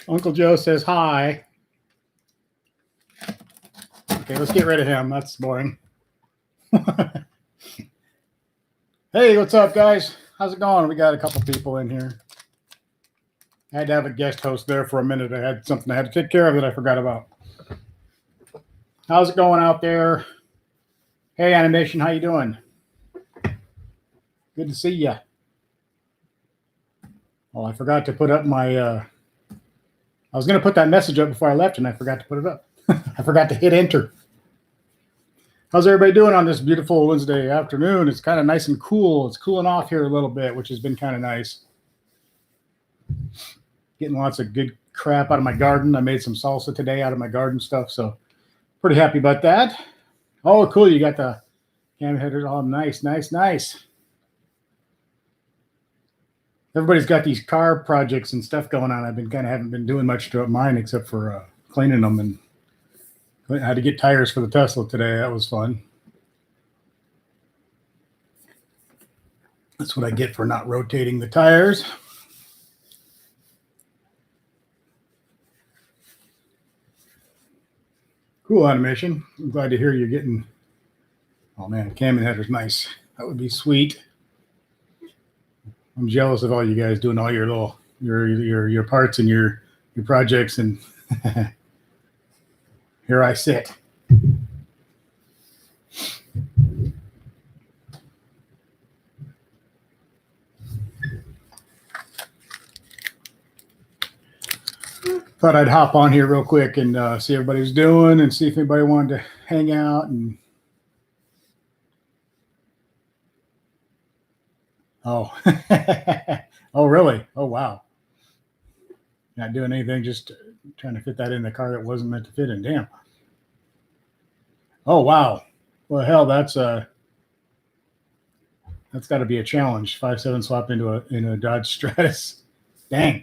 Uncle Joe says hi. Okay, let's get rid of him. That's boring. Hey, what's up, guys? How's it going? We got a couple people in here. I had to have a guest host there for a minute. I had something I had to take care of that I forgot about. How's it going out there? Hey, Animation, how you doing? Good to see ya. Oh, I forgot to put up my... I was going to put that message up before I left, and I forgot to put it up. I forgot to hit enter. How's everybody doing on this beautiful Wednesday afternoon? It's kind of nice and cool. It's cooling off here a little bit, which has been kind of nice. Getting lots of good crap out of my garden. I made some salsa today out of my garden stuff, so pretty happy about that. Oh, cool. You got the cam headers. Oh, nice, nice, nice. Everybody's got these car projects and stuff going on. I've been haven't been doing much to mine except for cleaning them, and I had to get tires for the Tesla today. That was fun. That's what I get for not rotating the tires. Cool animation. I'm glad to hear you're getting... Oh man, cam header's nice. That would be sweet. I'm jealous of all you guys doing all your little your parts and your projects, and here I sit. Thought I'd hop on here real quick and see everybody was doing, and see if anybody wanted to hang out. And oh, oh really? Oh wow! Not doing anything, just trying to fit that in the car that wasn't meant to fit in. Damn. Oh wow. Well, hell, that's got to be a challenge. 5.7 swap into a Dodge Stratus. Dang.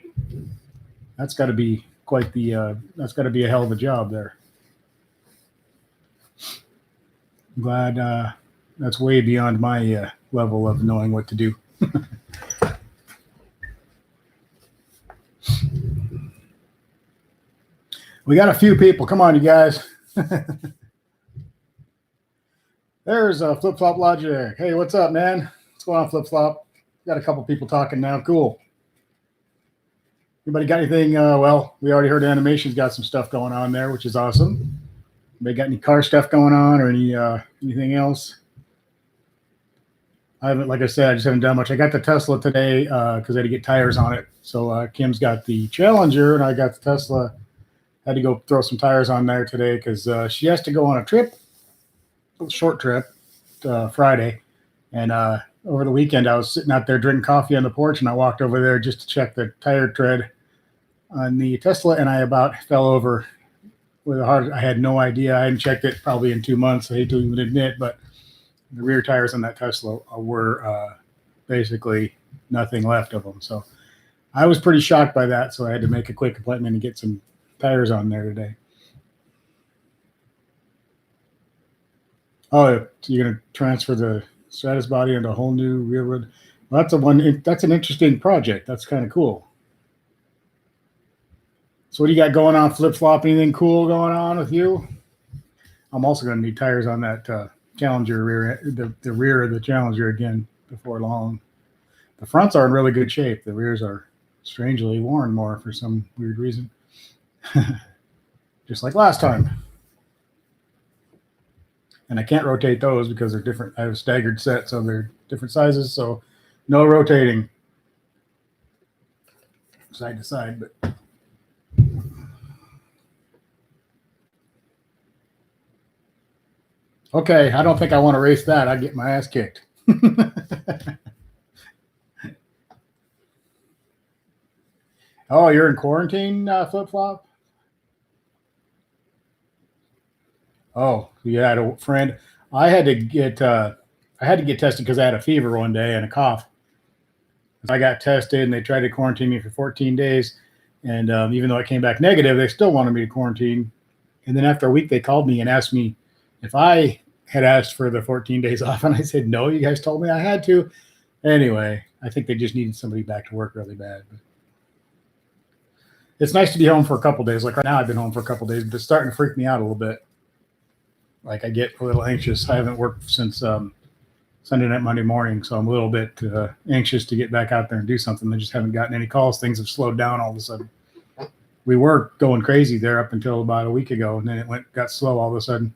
That's got to be quite the. That's got to be a hell of a job there. I'm glad that's way beyond my level of knowing what to do. We got a few people. Come on, you guys. There's Flip Flop Logic. Hey, what's up, man? What's going on, Flip Flop? Got a couple people talking now. Cool. Anybody got anything? Well, we already heard Animation's got some stuff going on there, which is awesome. Anybody got any car stuff going on, or any anything else? I haven't, like I said, I just haven't done much. I got the Tesla today because I had to get tires on it. So Kim's got the Challenger, and I got the Tesla. Had to go throw some tires on there today because she has to go on a trip, a short trip, Friday. And over the weekend, I was sitting out there drinking coffee on the porch, and I walked over there just to check the tire tread on the Tesla, and I about fell over with a heart. I had no idea. I hadn't checked it probably in 2 months. I hate to even admit, but the rear tires on that Tesla were basically nothing left of them. So I was pretty shocked by that. So I had to make a quick appointment and get some tires on there today. Oh, so you're going to transfer the Stratus body into a whole new rear wood. Well, that's an interesting project. That's kind of cool. So what do you got going on, Flip Flop? Anything cool going on with you? I'm also going to need tires on that Challenger rear, the rear of the Challenger again before long. The fronts are in really good shape. The rears are strangely worn more for some weird reason. Just like last time. And I can't rotate those because they're different. I have a staggered set, so they're different sizes, so no rotating side to side. But okay, I don't think I want to race that. I get my ass kicked. Oh, you're in quarantine, Flip Flop? Oh, yeah, I had a friend. I had to get tested because I had a fever one day and a cough. I got tested, and they tried to quarantine me for 14 days. And even though I came back negative, they still wanted me to quarantine. And then after a week, they called me and asked me if I had asked for the 14 days off. And I said, no, you guys told me I had to. Anyway, I think they just needed somebody back to work really bad. it's nice to be home for a couple days. Like right now, I've been home for a couple days, but it's starting to freak me out a little bit. Like I get a little anxious. I haven't worked since Sunday night, Monday morning, so I'm a little bit anxious to get back out there and do something. I just haven't gotten any calls. Things have slowed down all of a sudden. We were going crazy there up until about a week ago, and then it got slow all of a sudden.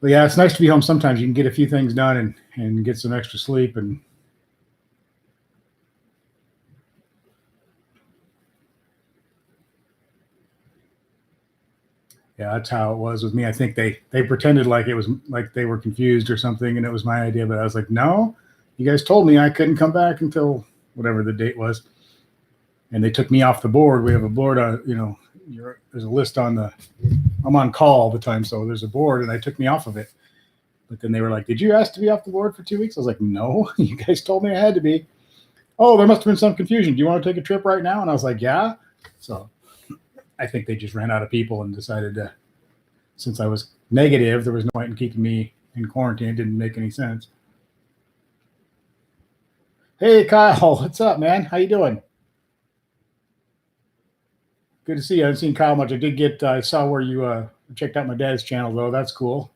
But yeah, it's nice to be home sometimes. You can get a few things done and get some extra sleep. And yeah, that's how it was with me. I think they pretended like it was like they were confused or something, and it was my idea. But I was like, no, you guys told me I couldn't come back until whatever the date was. And they took me off the board. We have a board on, there's a list on I'm on call all the time. So there's a board, and they took me off of it. But then they were like, did you ask to be off the board for 2 weeks? I was like, no, you guys told me I had to be. Oh, there must have been some confusion. Do you want to take a trip right now? And I was like, yeah. So I think they just ran out of people and decided to, since I was negative, there was no point in keeping me in quarantine. It didn't make any sense. Hey, Kyle, what's up, man? How you doing? Good to see you. I haven't seen Kyle much. I saw where you checked out my dad's channel, though. That's cool.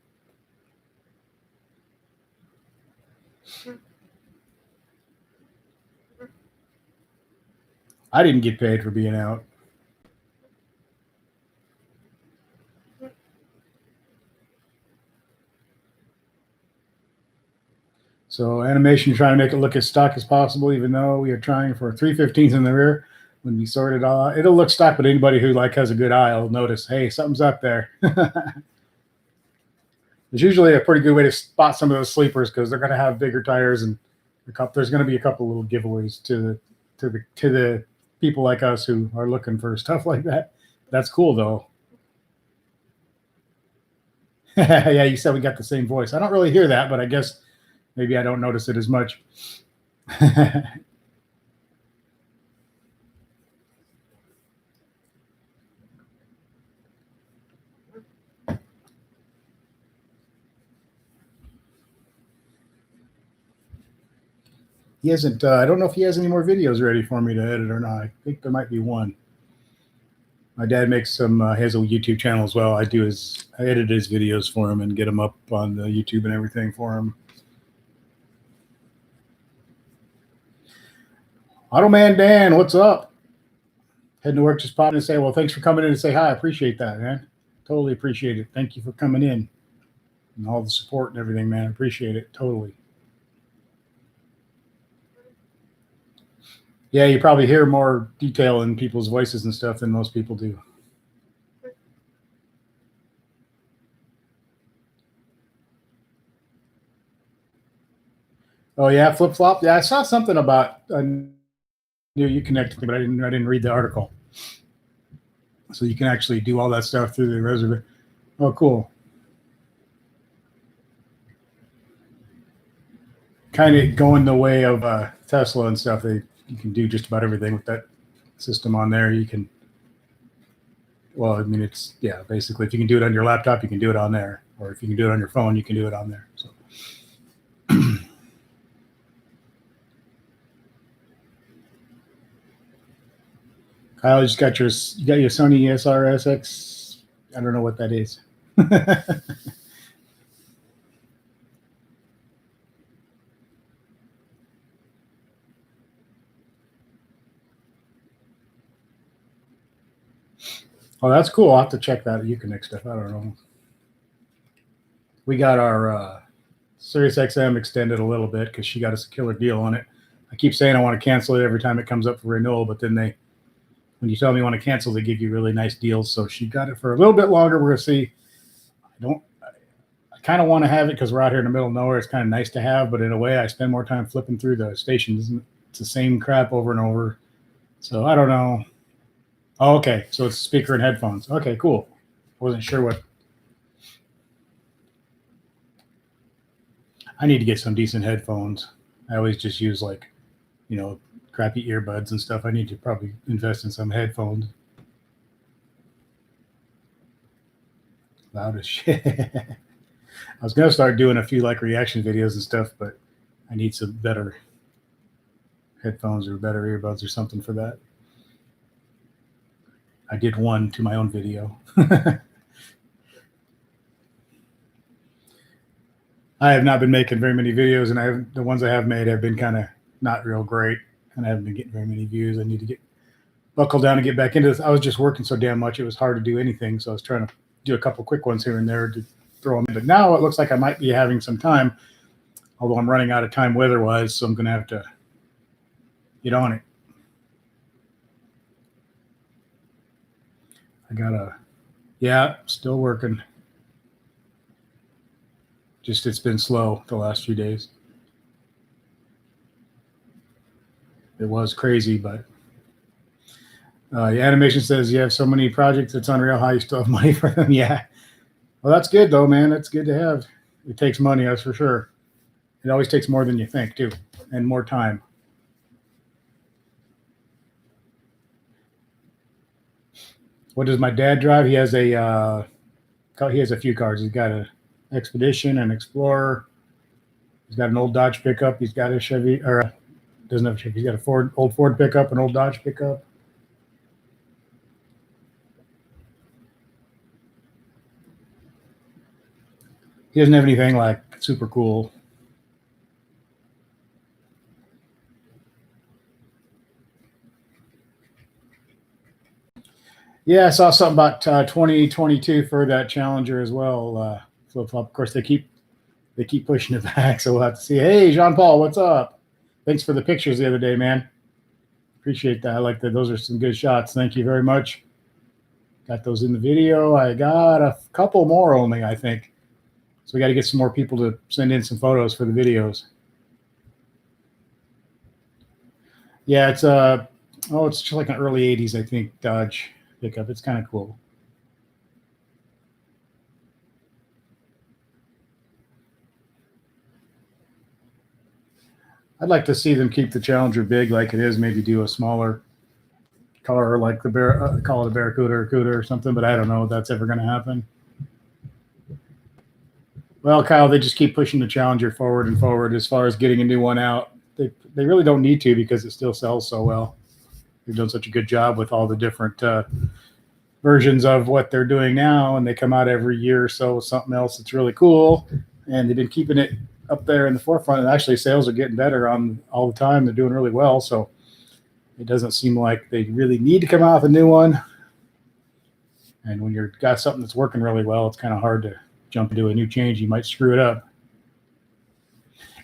I didn't get paid for being out. So animation, trying to make it look as stock as possible, even though we are trying for 3/15 in the rear. When we sort it all out, it'll look stock, but anybody who has a good eye will notice, hey, something's up there. There's usually a pretty good way to spot some of those sleepers because they're going to have bigger tires, and there's going to be a couple little giveaways to the people like us who are looking for stuff like that. That's cool, though. Yeah, you said we got the same voice. I don't really hear that, but I guess maybe I don't notice it as much. He hasn't, I don't know if he has any more videos ready for me to edit or not. I think there might be one. My dad makes he has a YouTube channel as well. I edit his videos for him and get them up on the YouTube and everything for him. Automan Dan, what's up? Heading to work, just popping and say, well, thanks for coming in and say hi. I appreciate that, man. Totally appreciate it. Thank you for coming in and all the support and everything, man. I appreciate it. Totally. Yeah, you probably hear more detail in people's voices and stuff than most people do. Oh yeah, flip flop. Yeah, I saw something about you connected me, but I didn't read the article. So you can actually do all that stuff through the reservoir. Oh, cool. Kind of going the way of Tesla and stuff. You can do just about everything with that system on there. You can, well, I mean, it's, yeah, basically, if you can do it on your laptop, you can do it on there. Or if you can do it on your phone, you can do it on there. So. Kyle, you got your Sony SR-SX. I don't know what that is. Oh, that's cool. I'll have to check that Uconnect stuff. I don't know. We got our Sirius XM extended a little bit because she got us a killer deal on it. I keep saying I want to cancel it every time it comes up for renewal, but then when you tell me you want to cancel, they give you really nice deals. So she got it for a little bit longer. We're going to see. I kind of want to have it because we're out here in the middle of nowhere. It's kind of nice to have, but in a way, I spend more time flipping through the stations. It's the same crap over and over. So I don't know. Oh, okay. So it's speaker and headphones. Okay, cool. I wasn't sure what. I need to get some decent headphones. I always just use crappy earbuds and stuff. I need to probably invest in some headphones. Loud as shit. I was going to start doing a few reaction videos and stuff, but I need some better headphones or better earbuds or something for that. I did one to my own video. I have not been making very many videos, and the ones I have made have been kind of not real great, and I haven't been getting very many views. I need to get buckled down and get back into this. I was just working so damn much, it was hard to do anything, so I was trying to do a couple quick ones here and there to throw them in. But now it looks like I might be having some time, although I'm running out of time weather-wise, so I'm going to have to get on it. Yeah, still working. Just it's been slow the last few days. It was crazy, but the animation says you have so many projects, it's unreal how you still have money for them. Yeah. Well, that's good though, man. That's good to have. It takes money, that's for sure. It always takes more than you think too, and more time. What does my dad drive? He has a few cars. He's got an Expedition, an Explorer. He's got an old Dodge pickup. He's got a Chevy, or doesn't have a Chevy. He's got a old Ford pickup, an old Dodge pickup. He doesn't have anything like super cool. Yeah, I saw something about 2022 for that Challenger as well. Flip-flop. Of course, they keep pushing it back, so we'll have to see. Hey, Jean-Paul, what's up? Thanks for the pictures the other day, man. Appreciate that. I like that. Those are some good shots. Thank you very much. Got those in the video. I got a couple more only, I think. So we got to get some more people to send in some photos for the videos. Yeah, it's it's just like an early 80s, I think, Dodge pickup. It's kind of cool. I'd like to see them keep the Challenger big like it is, maybe do a smaller car like the call it a Barracuda or Cuda or something, but I don't know if that's ever going to happen. Well, Kyle, they just keep pushing the Challenger forward and forward as far as getting a new one out. They really don't need to because it still sells so well. They've done such a good job with all the different versions of what they're doing now, and they come out every year or so with something else that's really cool, and they've been keeping it up there in the forefront, and actually sales are getting better on all the time. They're doing really well, so it doesn't seem like they really need to come out with a new one. And when you've got something that's working really well, it's kind of hard to jump into a new change. You might screw it up.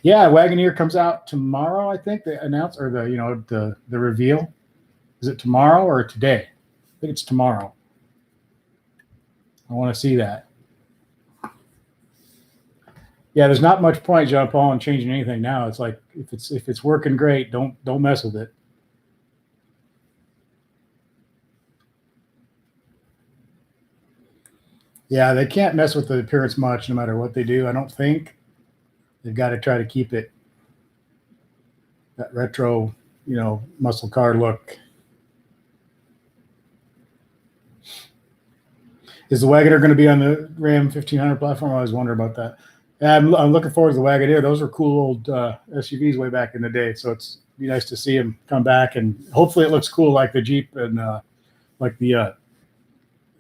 Yeah, Wagoneer comes out tomorrow, I think. They announced, or the reveal. Is it tomorrow or today? I think it's tomorrow. I want to see that. Yeah, there's not much point, John Paul, in changing anything now. It's like if it's working great, don't mess with it. Yeah, they can't mess with the appearance much, no matter what they do. I don't think. They've got to try to keep it that retro, muscle car look. Is the Wagoneer going to be on the Ram 1500 platform? I always wonder about that. I'm looking forward to the Wagoneer. Those were cool old SUVs way back in the day, so it's be nice to see them come back, and hopefully it looks cool like the Jeep and like the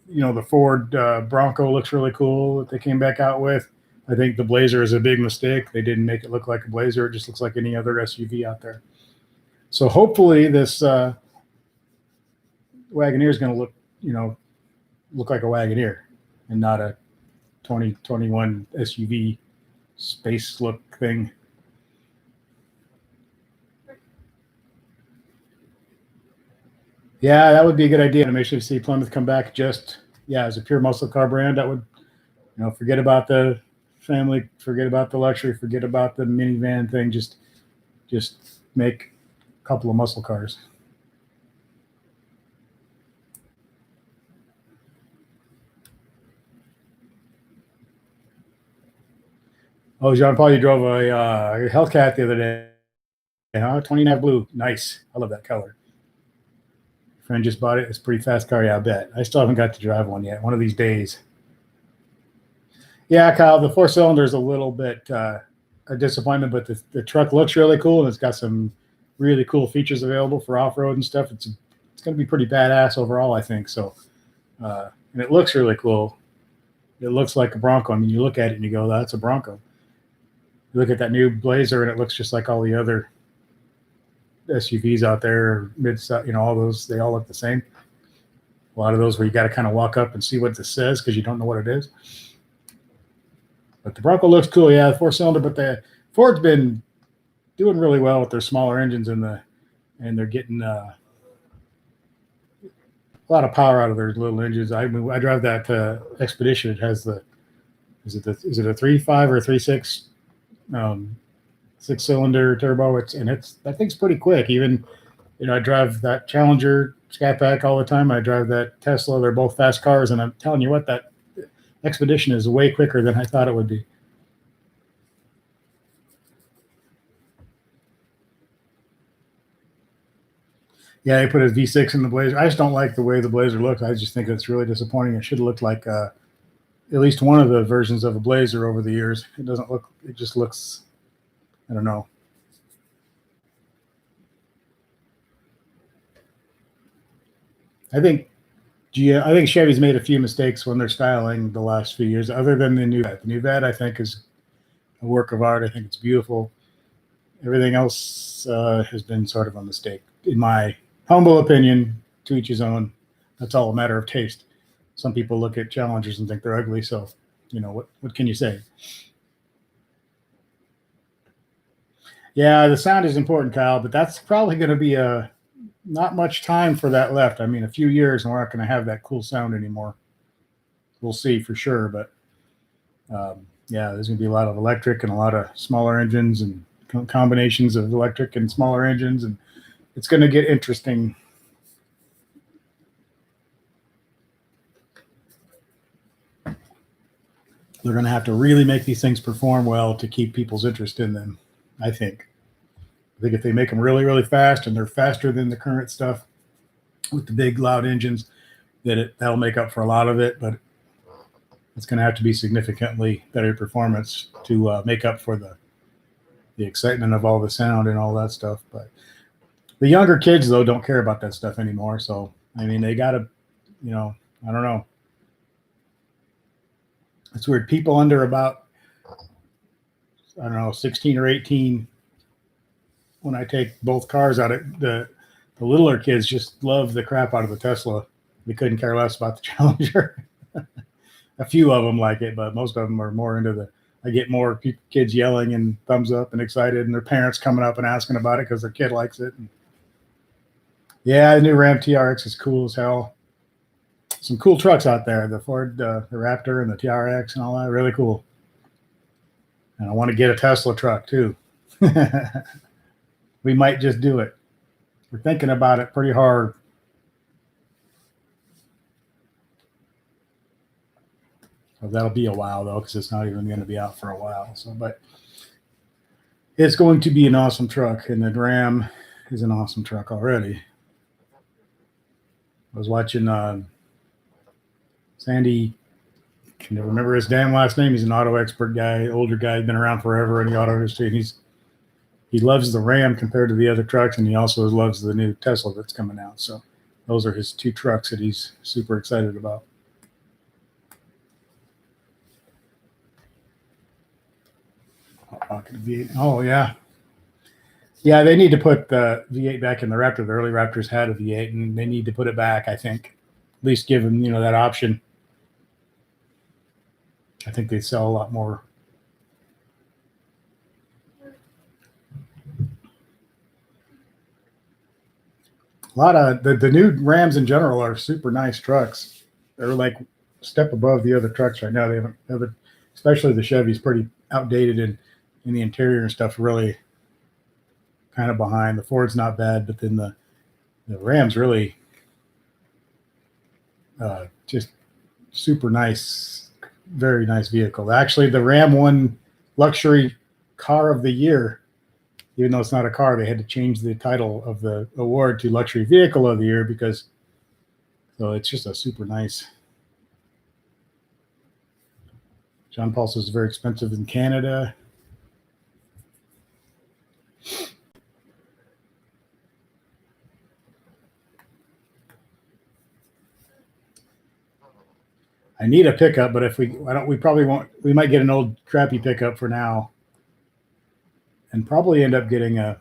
the Ford Bronco looks really cool that they came back out with. I think the Blazer is a big mistake. They didn't make it look like a Blazer. It just looks like any other SUV out there. So hopefully this Wagoneer is going to look like a Wagoneer and not a 2021 SUV space look thing. Yeah, that would be a good idea to make sure to see Plymouth come back just as a pure muscle car brand. That would forget about the family, forget about the luxury, forget about the minivan thing. Just make a couple of muscle cars. Oh, John Paul, you drove a Hellcat the other day, huh? 29 blue, nice. I love that color. Friend just bought it. It's a pretty fast car, yeah, I bet. I still haven't got to drive one yet. One of these days. Yeah, Kyle, the 4-cylinder is a little bit a disappointment, but the truck looks really cool, and it's got some really cool features available for off-road and stuff. It's it's going to be pretty badass overall, I think. So, and it looks really cool. It looks like a Bronco. I mean, you look at it and you go, that's a Bronco. You look at that new Blazer and it looks just like all the other SUVs out there, all those, they all look the same. A lot of those where you got to kind of walk up and see what this says because you don't know what it is. But the Bronco looks cool. Yeah, the 4-cylinder, but the Ford's been doing really well with their smaller engines and they're getting a lot of power out of their little engines. I drive that Expedition. It has is it a 3.5 or a 3.6 6-cylinder turbo? That thing's pretty quick. Even I drive that Challenger Scat Pack all the time. I drive that Tesla. They're both fast cars, and I'm telling you what, that Expedition is way quicker than I thought it would be. Yeah, they put a V6 in the Blazer. I just don't like the way the Blazer looks. I just think it's really disappointing. It should have looked like at least one of the versions of a Blazer over the years. It doesn't look. It just looks. I don't know. I think Chevy's made a few mistakes when they're styling the last few years. Other than the new VAD. The new VAD, I think, is a work of art. I think it's beautiful. Everything else has been sort of a mistake, in my humble opinion. To each his own. That's all a matter of taste. Some people look at Challengers and think they're ugly. So, what can you say? Yeah, the sound is important, Kyle, but that's probably going to be not much time for that left. I mean, a few years and we're not going to have that cool sound anymore. We'll see for sure. But yeah, there's going to be a lot of electric and a lot of smaller engines and combinations of electric and smaller engines. And it's going to get interesting. They're going to have to really make these things perform well to keep people's interest in them, I think. I think if they make them really, really fast and they're faster than the current stuff with the big, loud engines, that'll make up for a lot of it. But it's going to have to be significantly better performance to make up for the excitement of all the sound and all that stuff. But the younger kids, though, don't care about that stuff anymore. So, I mean, they got to, I don't know. It's weird. People under about, 16 or 18, when I take both cars out, the littler kids just love the crap out of the Tesla. They couldn't care less about the Challenger. A few of them like it, but most of them are more into I get more kids yelling and thumbs up and excited, and their parents coming up and asking about it because their kid likes it. And yeah, the new Ram TRX is cool as hell. Some cool trucks out there. The Ford, the Raptor and the TRX and all that, really cool. And I want to get a Tesla truck too. We might just do it. We're thinking about it pretty hard. So that'll be a while though, because it's not even going to be out for a while. So, but it's going to be an awesome truck, and the Ram is an awesome truck already. I was watching Sandy. I can never remember his damn last name. He's an auto expert guy, older guy, been around forever in the auto industry. And he loves the Ram compared to the other trucks, and he also loves the new Tesla that's coming out. So those are his two trucks that he's super excited about. Oh, yeah. Yeah, they need to put the V8 back in the Raptor. The early Raptors had a V8, and they need to put it back, I think. At least give them, that option. I think they sell a lot more. A lot of the new Rams in general are super nice trucks. They're like a step above the other trucks right now. They haven't especially the Chevy's pretty outdated in the interior and stuff, really kind of behind. The Ford's not bad, but then the Ram's really just super nice, very nice vehicle. Actually, the Ram won luxury car of the year. Even though it's not a car, they had to change the title of the award to luxury vehicle of the year because it's just a super nice. John Pulse is very expensive in Canada. I need a pickup, but if we probably won't. We might get an old crappy pickup for now, and probably end up getting a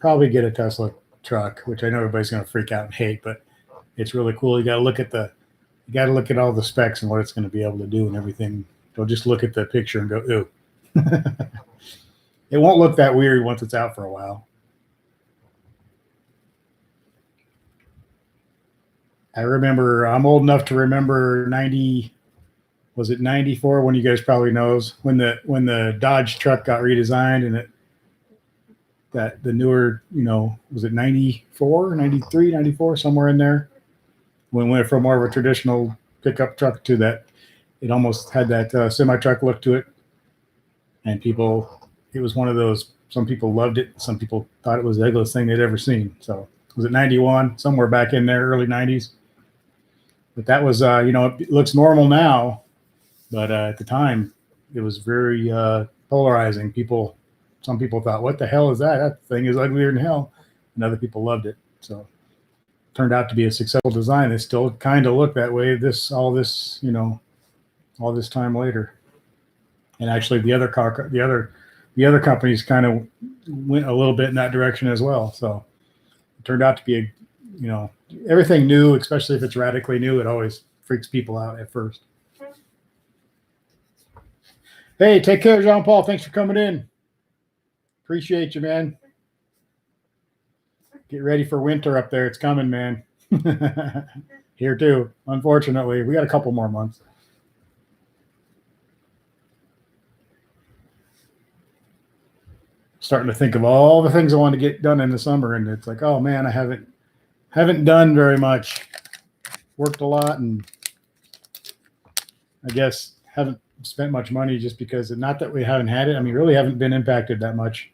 Tesla truck, which I know everybody's going to freak out and hate, but it's really cool. You got to look at all the specs and what it's going to be able to do and everything. Don't just look at the picture and go, ooh. It won't look that weird once it's out for a while. I remember, I'm old enough to remember 94 when you guys probably knows when the Dodge truck got redesigned and the newer, was it 94, 93, 94, somewhere in there, when we went from more of a traditional pickup truck to that, it almost had that semi-truck look to it. And it was one of those, some people loved it. Some people thought it was the ugliest thing they'd ever seen. So was it 91, somewhere back in there, early 90s? But that was, it looks normal now, but at the time it was very polarizing. Some people thought, what the hell is that? That thing is uglier than hell. And other people loved it. So it turned out to be a successful design. They still kind of look that way all this time later. And actually the other companies kind of went a little bit in that direction as well. So it turned out to be everything new, especially if it's radically new, it always freaks people out at first. Hey, take care, Jean-Paul. Thanks for coming in. Appreciate you, man. Get ready for winter up there. It's coming, man. Here too. Unfortunately, we got a couple more months. Starting to think of all the things I want to get done in the summer, and it's like, oh man, I haven't done very much. Worked a lot, and I guess haven't spent much money just because, not that we haven't had it. I mean, really haven't been impacted that much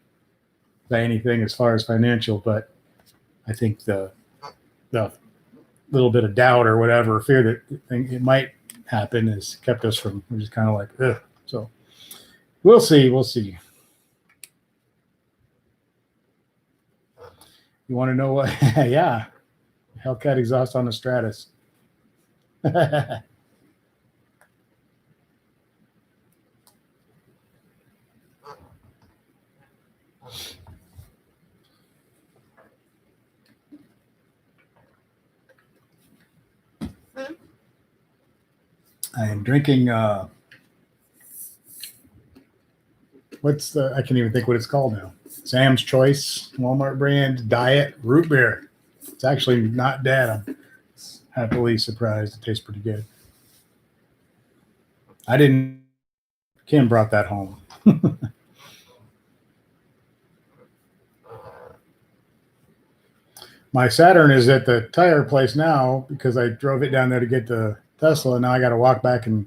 by anything as far as financial, but I think the little bit of doubt or whatever, fear that it might happen has kept us from, we're just kind of like, ugh. So we'll see. You want to know what? Yeah. Hellcat exhaust on the Stratus. I am drinking, I can't even think what it's called now. Sam's Choice, Walmart brand, diet root beer. It's actually not bad. I'm happily surprised. It tastes pretty good. Kim brought that home. My Saturn is at the tire place now because I drove it down there to get the Tesla. And now I got to walk back and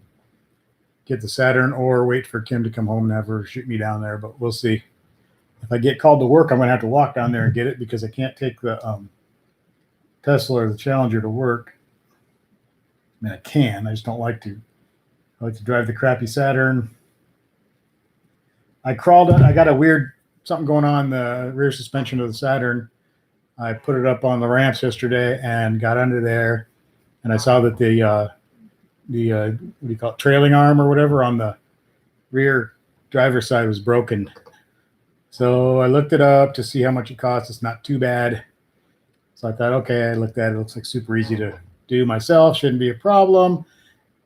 get the Saturn or wait for Kim to come home and have her shoot me down there. But we'll see. If I get called to work, I'm going to have to walk down there and get it because I can't take the Tesla or the Challenger to work. I mean, I can. I just don't like to. I like to drive the crappy Saturn. I got a weird something going on in the rear suspension of the Saturn. I put it up on the ramps yesterday and got under there, and I saw that the what do you call it, trailing arm or whatever on the rear driver's side was broken. So I looked it up to see how much it costs. It's not too bad. So I thought, okay, I looked at it. It looks like super easy to do myself. Shouldn't be a problem.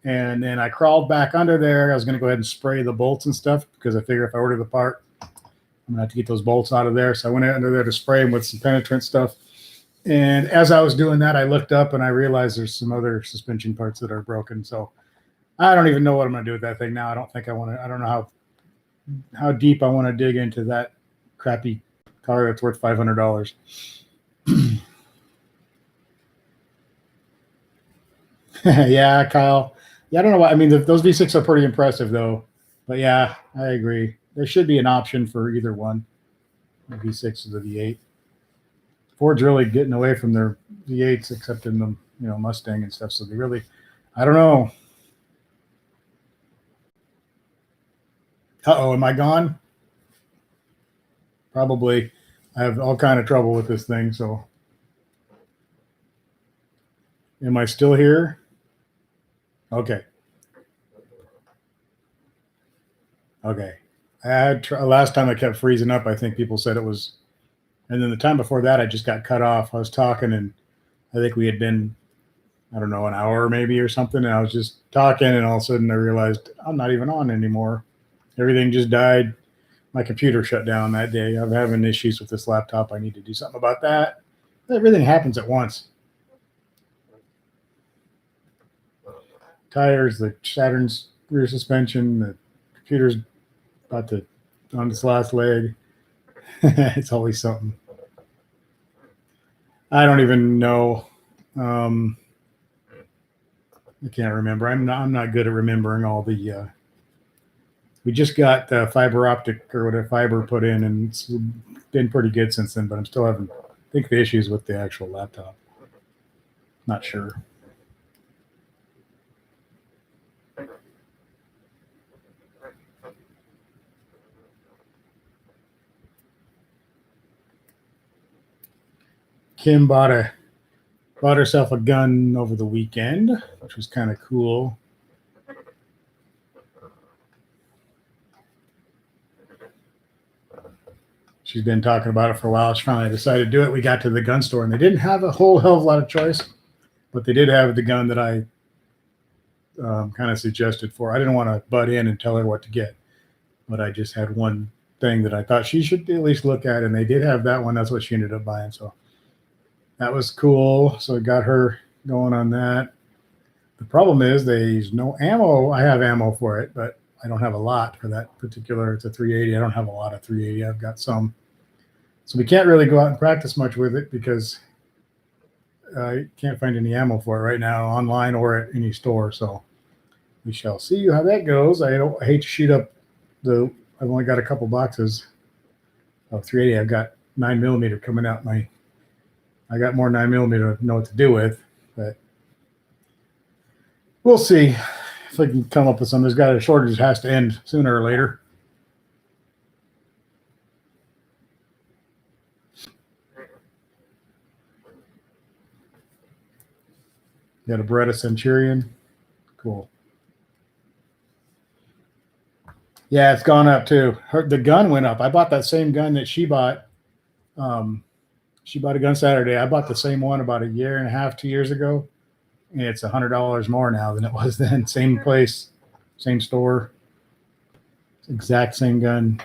And then I crawled back under there. I was going to go ahead and spray the bolts and stuff because I figure if I order the part, I'm going to have to get those bolts out of there. So I went under there to spray them with some penetrant stuff. And as I was doing that, I looked up and I realized there's some other suspension parts that are broken. So I don't even know what I'm going to do with that thing now. I don't know how deep I want to dig into that crappy car that's worth $500. Yeah, Kyle. Yeah, I don't know why. I mean, those V6 are pretty impressive, though. But yeah, I agree. There should be an option for either one, the V6 or the V8. Ford's really getting away from their V8s, except in the Mustang and stuff. So they really, I don't know. Uh-oh, am I gone? Probably. I have all kind of trouble with this thing. So, am I still here? Okay. Okay. I had last time I kept freezing up. I think people said it was, and then the time before that, I just got cut off. I was talking, and I think we had been, I don't know, an hour maybe or something. And I was just talking, and all of a sudden I realized I'm not even on anymore. Everything just died. My computer shut down that day. I'm having issues with this laptop. I need to do something about that. Everything happens at once. Tires, the Saturn's rear suspension, the computer's about to on its last leg. It's always something. I don't even know. I can't remember. I'm not good at remembering all the. We just got fiber optic or whatever fiber put in, and it's been pretty good since then. But I'm still having, I think, the issues with the actual laptop. Not sure. Kim bought herself a gun over the weekend, which was kind of cool. She's been talking about it for a while. She finally decided to do it. We got to the gun store, and they didn't have a whole hell of a lot of choice, but they did have the gun that I kind of suggested for. I didn't want to butt in and tell her what to get, but I just had one thing that I thought she should at least look at, and they did have that one. That's what she ended up buying. So that was cool. So I got her going on that. The problem is there's no ammo. I have ammo for it, but I don't have a lot for that particular. It's a 380. I don't have a lot of 380. I've got some. So we can't really go out and practice much with it because I can't find any ammo for it right now online or at any store. So we shall see how that goes. I hate to shoot up I've only got a couple boxes of 380. I've got 9mm coming out I got more 9mm to know what to do with, but we'll see if I can come up with some. There's got a shortage that has to end sooner or later. Got a Beretta Centurion. Cool. Yeah, it's gone up too. The gun went up. I bought that same gun that she bought. She bought a gun Saturday. I bought the same one about a year and a half, 2 years ago. And it's $100 more now than it was then. Same place, same store, exact same gun.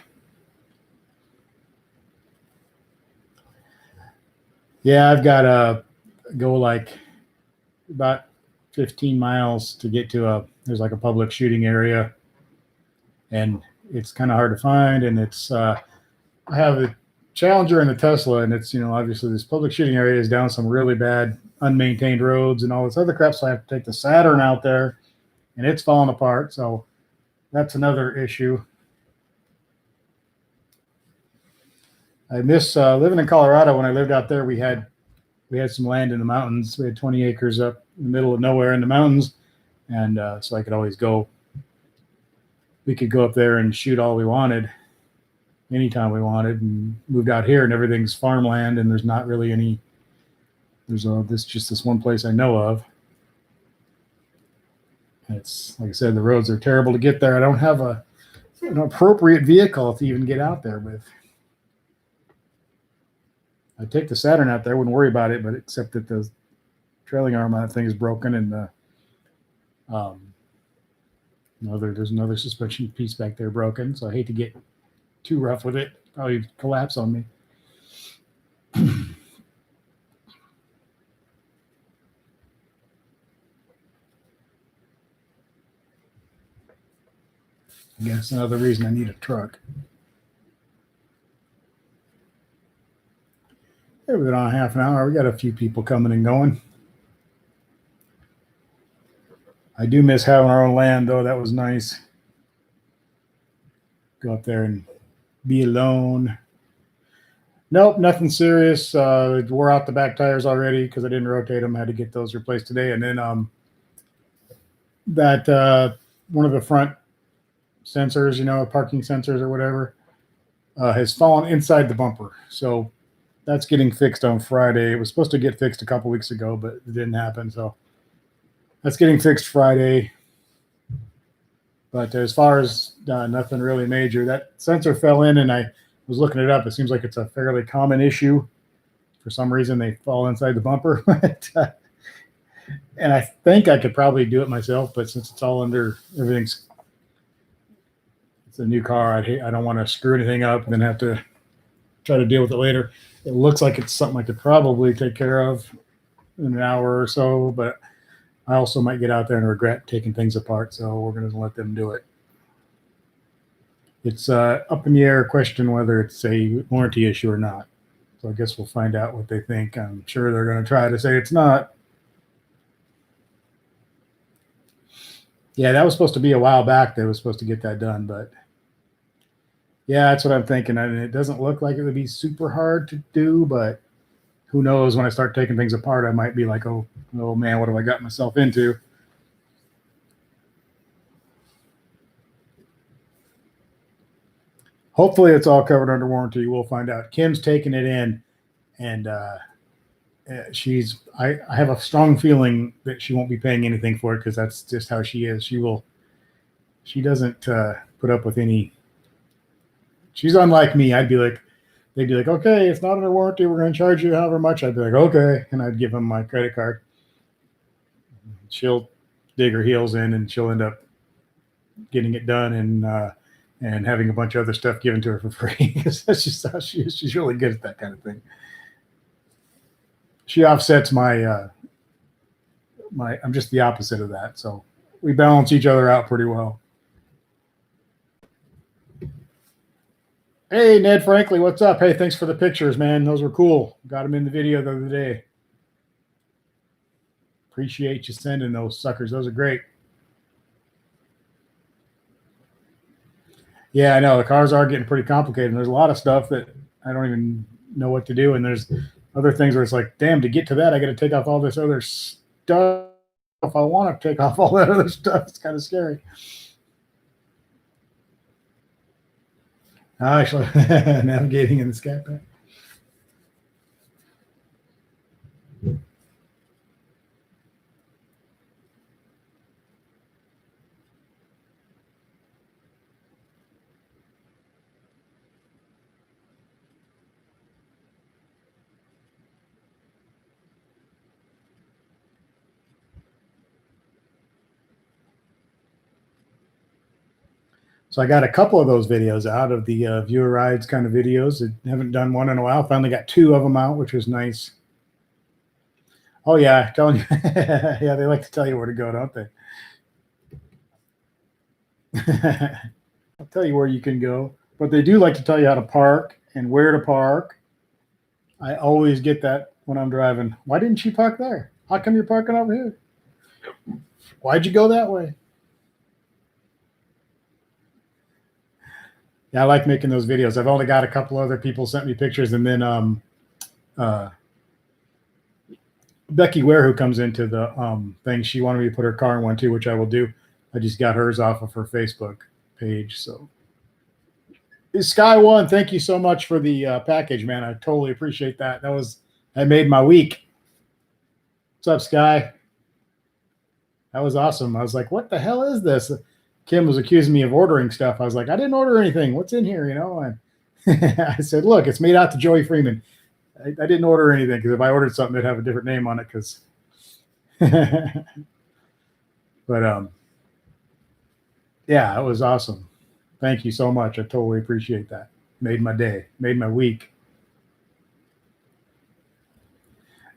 Yeah, I've got to go like about 15 miles to get to there's like a public shooting area, and it's kind of hard to find. And it's I have a Challenger and the Tesla, and it's, obviously this public shooting area is down some really bad unmaintained roads and all this other crap. So I have to take the Saturn out there, and it's falling apart. So that's another issue. I miss living in Colorado. When I lived out there, we had some land in the mountains. We had 20 acres up in the middle of nowhere in the mountains, and so I could always go. We could go up there and shoot all we wanted anytime we wanted, and moved out here, and everything's farmland, and there's not really any. There's this one place I know of. And it's, like I said, the roads are terrible to get there. I don't have an appropriate vehicle to even get out there with. I'd take the Saturn out there, wouldn't worry about it, but except that the trailing arm on that thing is broken, and there's another suspension piece back there broken. So I hate to get too rough with it. Probably collapse on me. I guess another reason I need a truck. Hey, we've been on half an hour. We got a few people coming and going. I do miss having our own land, though. That was nice. Go up there and be alone. Nope, nothing serious. Wore out the back tires already because I didn't rotate them. I had to get those replaced today. And then that one of the front sensors, parking sensors or whatever, has fallen inside the bumper. So that's getting fixed on Friday. It was supposed to get fixed a couple weeks ago, but it didn't happen. So that's getting fixed Friday. But as far as nothing really major, that sensor fell in, and I was looking it up. It seems like it's a fairly common issue. For some reason, they fall inside the bumper. And I think I could probably do it myself, but since it's all under everything's, it's a new car. I don't want to screw anything up and then have to try to deal with it later. It looks like it's something I could probably take care of in an hour or so, but I also might get out there and regret taking things apart. So we're going to let them do it. It's up in the air question whether it's a warranty issue or not. So I guess we'll find out what they think. I'm sure they're going to try to say it's not. Yeah, that was supposed to be a while back. They were supposed to get that done, but yeah, that's what I'm thinking. I mean, it doesn't look like it would be super hard to do, but who knows? When I start taking things apart, I might be like, oh man, what have I got myself into? Hopefully it's all covered under warranty. We'll find out. Kim's taking it in, and I have a strong feeling that she won't be paying anything for it, because that's just how she is. She doesn't put up with any. She's unlike me. They'd be like, okay, it's not under warranty. We're going to charge you however much. I'd be like, okay. And I'd give them my credit card. She'll dig her heels in, and she'll end up getting it done and having a bunch of other stuff given to her for free. That's just how she is. She's really good at that kind of thing. She offsets I'm just the opposite of that. So we balance each other out pretty well. Hey, Ned Franklin, what's up? Hey, thanks for the pictures, man. Those were cool. Got them in the video the other day. Appreciate you sending those suckers. Those are great. Yeah, I know. The cars are getting pretty complicated. And there's a lot of stuff that I don't even know what to do. And there's other things where it's like, damn, to get to that, I got to take off all this other stuff. If I want to take off all that other stuff, it's kind of scary. Actually, navigating in the sky pack. So I got a couple of those videos out of the viewer rides kind of videos. I haven't done one in a while. Finally got 2 of them out, which was nice. Oh yeah, telling you. Yeah, they like to tell you where to go, don't they? I'll tell you where you can go, but they do like to tell you how to park and where to park. I always get that when I'm driving. Why didn't you park there? How come you're parking over here? Why'd you go that way? Yeah, I like making those videos. I've only got a couple other people sent me pictures, and then Becky Ware, who comes into the thing, she wanted me to put her car in one too, which I will do. I just got hers off of her Facebook page. So Sky One, thank you so much for the package, man. I totally appreciate that. That made my week. What's up, Sky? That was awesome. I was like, what the hell is this? Kim was accusing me of ordering stuff. I was like, I didn't order anything. What's in here? And I said, look, it's made out to Joey Freeman. I didn't order anything, because if I ordered something, it'd have a different name on it. But yeah, it was awesome. Thank you so much. I totally appreciate that. Made my day, made my week.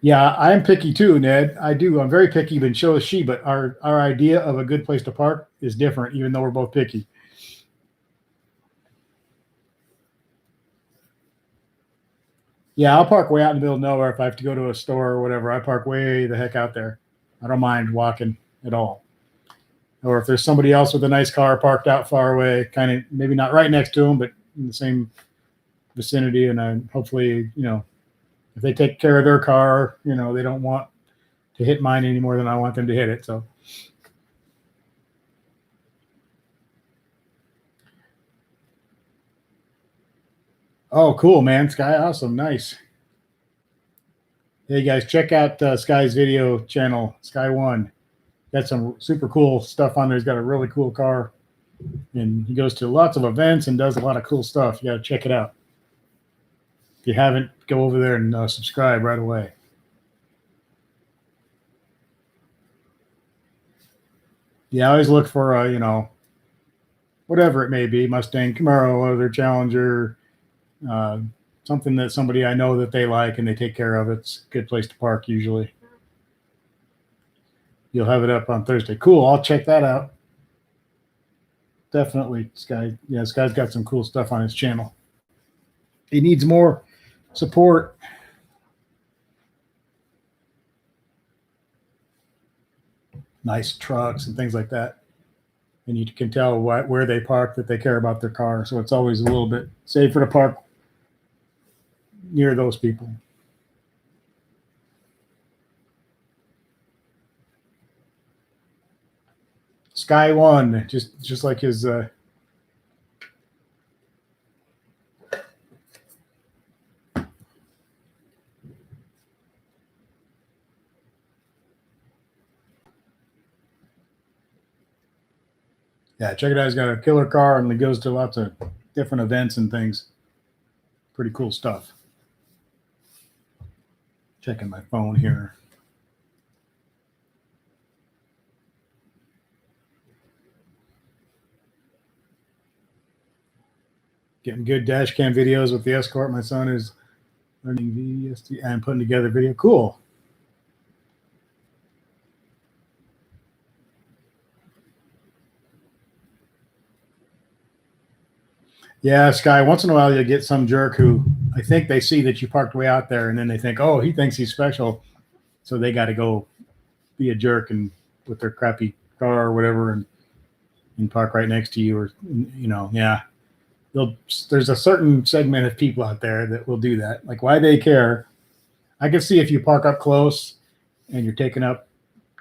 Yeah, I'm picky too, Ned. I do. I'm very picky, but so is she. But our idea of a good place to park is different, even though we're both picky. Yeah, I'll park way out in the middle of nowhere. If I have to go to a store or whatever, I park way the heck out there. I don't mind walking at all. Or if there's somebody else with a nice car parked out far away, kind of maybe not right next to them, but in the same vicinity, and hopefully, if they take care of their car, they don't want to hit mine any more than I want them to hit it. So. Oh, cool, man. Sky, awesome. Nice. Hey, guys, check out Sky's video channel, Sky One. Got some super cool stuff on there. He's got a really cool car. And he goes to lots of events and does a lot of cool stuff. You got to check it out. If you haven't, go over there and subscribe right away. Yeah, I always look for, whatever it may be, Mustang, Camaro, other Challenger, something that somebody I know that they like and they take care of. It's a good place to park usually. You'll have it up on Thursday. Cool. I'll check that out. Definitely, Sky. Yeah, this guy's got some cool stuff on his channel. He needs more support. Nice trucks and things like that. And you can tell where they park that they care about their car. So it's always a little bit safer to park near those people. Sky One, just like his yeah, check it out. He's got a killer car and he goes to lots of different events and things. Pretty cool stuff. Checking my phone here. Getting good dash cam videos with the Escort. My son is learning VST and putting together video. Cool. Yeah, Sky, once in a while you get some jerk who I think they see that you parked way out there and then they think, oh, he thinks he's special. So they got to go be a jerk and with their crappy car or whatever and park right next to you or, yeah. There's a certain segment of people out there that will do that. Like, why they care. I can see if you park up close and you're taking up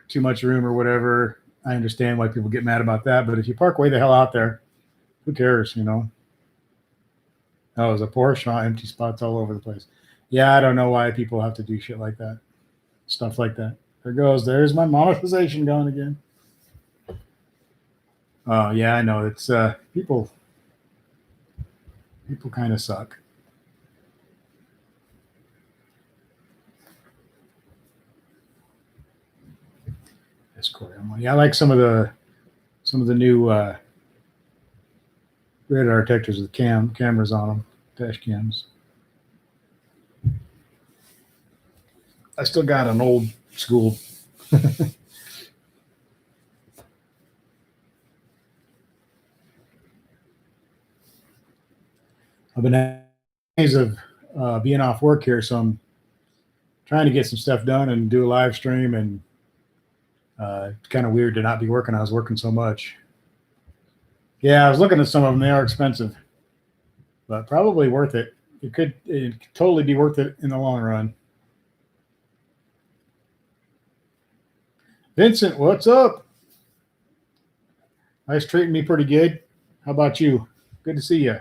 too much room or whatever, I understand why people get mad about that. But if you park way the hell out there, who cares, Oh, there's a Porsche, empty spots all over the place. Yeah, I don't know why people have to do shit like that. Stuff like that. There's my monetization going again. Oh, yeah, I know. It's people kind of suck. Yeah, I like some of the new radar detectors with cameras on them, dash cams. I still got an old school. I've been days of being off work here, so I'm trying to get some stuff done and do a live stream. And it's kind of weird to not be working. I was working so much. Yeah, I was looking at some of them. They are expensive, but probably worth it. It could totally be worth it in the long run. Vincent, what's up? Nice treating me pretty good. How about you? Good to see you.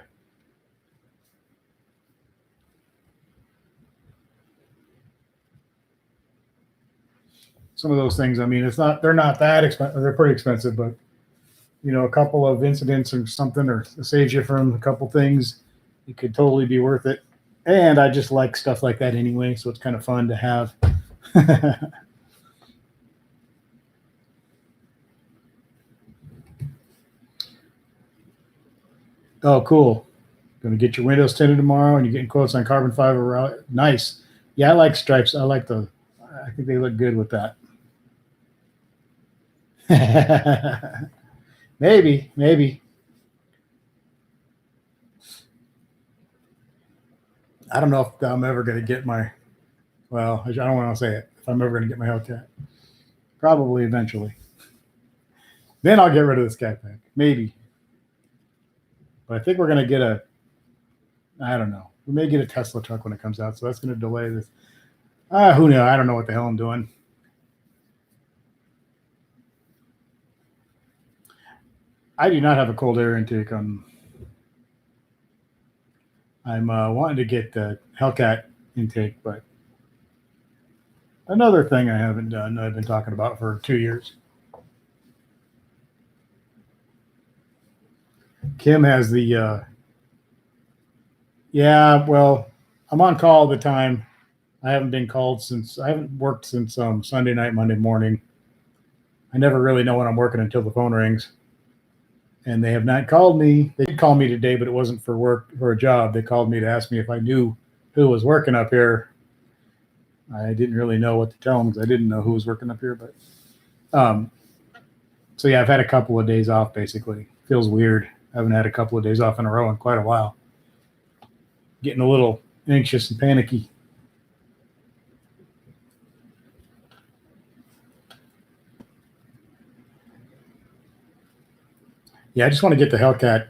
Some of those things, I mean, they're not that expensive. They're pretty expensive, but a couple of incidents or something, or it saves you from a couple things, it could totally be worth it. And I just like stuff like that anyway, so it's kind of fun to have. Oh, cool. Going to get your windows tinted tomorrow, and you're getting quotes on carbon fiber. Nice. Yeah, I like stripes. I think they look good with that. Maybe. I don't know if I'm ever going to get I don't want to say it. If I'm ever going to get my Hellcat. Probably eventually. Then I'll get rid of this cat pack. Maybe. But I think we're going to get I don't know. We may get a Tesla truck when it comes out, so that's going to delay this. Who knows? I don't know what the hell I'm doing. I do not have a cold air intake on. I'm wanting to get the Hellcat intake, but another thing I haven't done, I've been talking about for 2 years. Kim has the yeah, well, I'm on call all the time. I haven't been called since I haven't worked since Sunday night, Monday morning. I never really know when I'm working until the phone rings. And they have not called me. They did call me today, but it wasn't for work, for a job. They called me to ask me if I knew who was working up here. I didn't really know what to tell them because I didn't know who was working up here. But so yeah, I've had a couple of days off. Basically, feels weird. I haven't had a couple of days off in a row in quite a while. Getting a little anxious and panicky. Yeah, I just want to get the Hellcat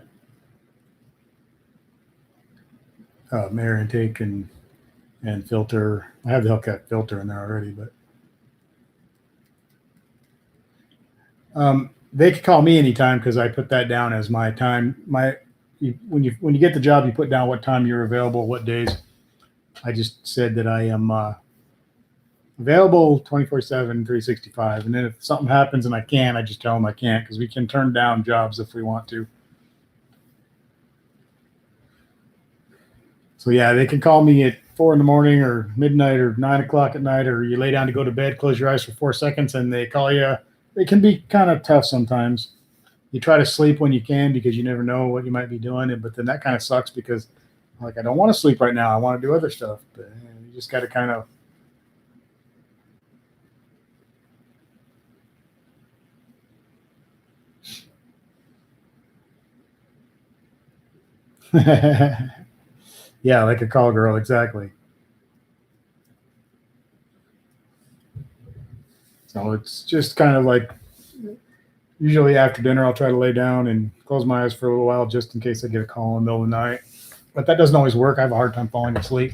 air intake and filter. I have the Hellcat filter in there already, but they could call me anytime because I put that down as my time. When you get the job, you put down what time you're available, what days. I just said that I am available 24/7, 365, and then if something happens and I can't, I just tell them I can't because we can turn down jobs if we want to. So yeah, they can call me at 4 in the morning or midnight or 9 o'clock at night, or you lay down to go to bed, close your eyes for 4 seconds, and they call you. It can be kind of tough sometimes. You try to sleep when you can because you never know what you might be doing, but then that kind of sucks because like I don't want to sleep right now. I want to do other stuff, but you just got to kind of. Yeah, like a call girl, exactly. So it's just kind of like usually after dinner, I'll try to lay down and close my eyes for a little while just in case I get a call in the middle of the night. But that doesn't always work. I have a hard time falling asleep.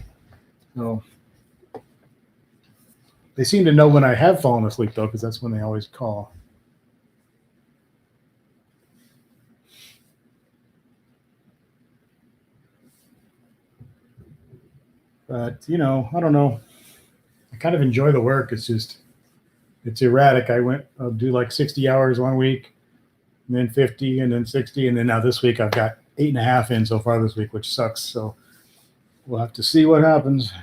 So they seem to know when I have fallen asleep though, because that's when they always call. But I don't know. I kind of enjoy the work. It's erratic. I'll do like 60 hours one week, and then 50, and then 60, and then now this week I've got 8.5 in so far this week, which sucks. So we'll have to see what happens.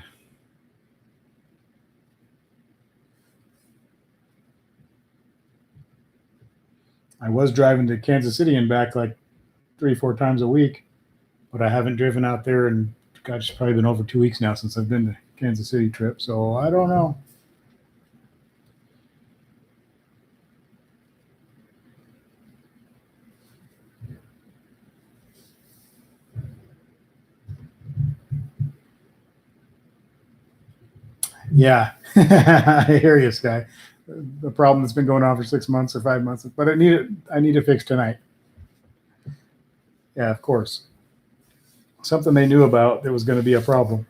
I was driving to Kansas City and back like 3, 4 times a week, but I haven't driven out there and gosh, it's probably been over 2 weeks now since I've been to Kansas City trip. So I don't know. Yeah, I hear you, Sky. The problem that's been going on for 6 months or 5 months, but I need to fix tonight. Yeah, of course. Something they knew about that was going to be a problem.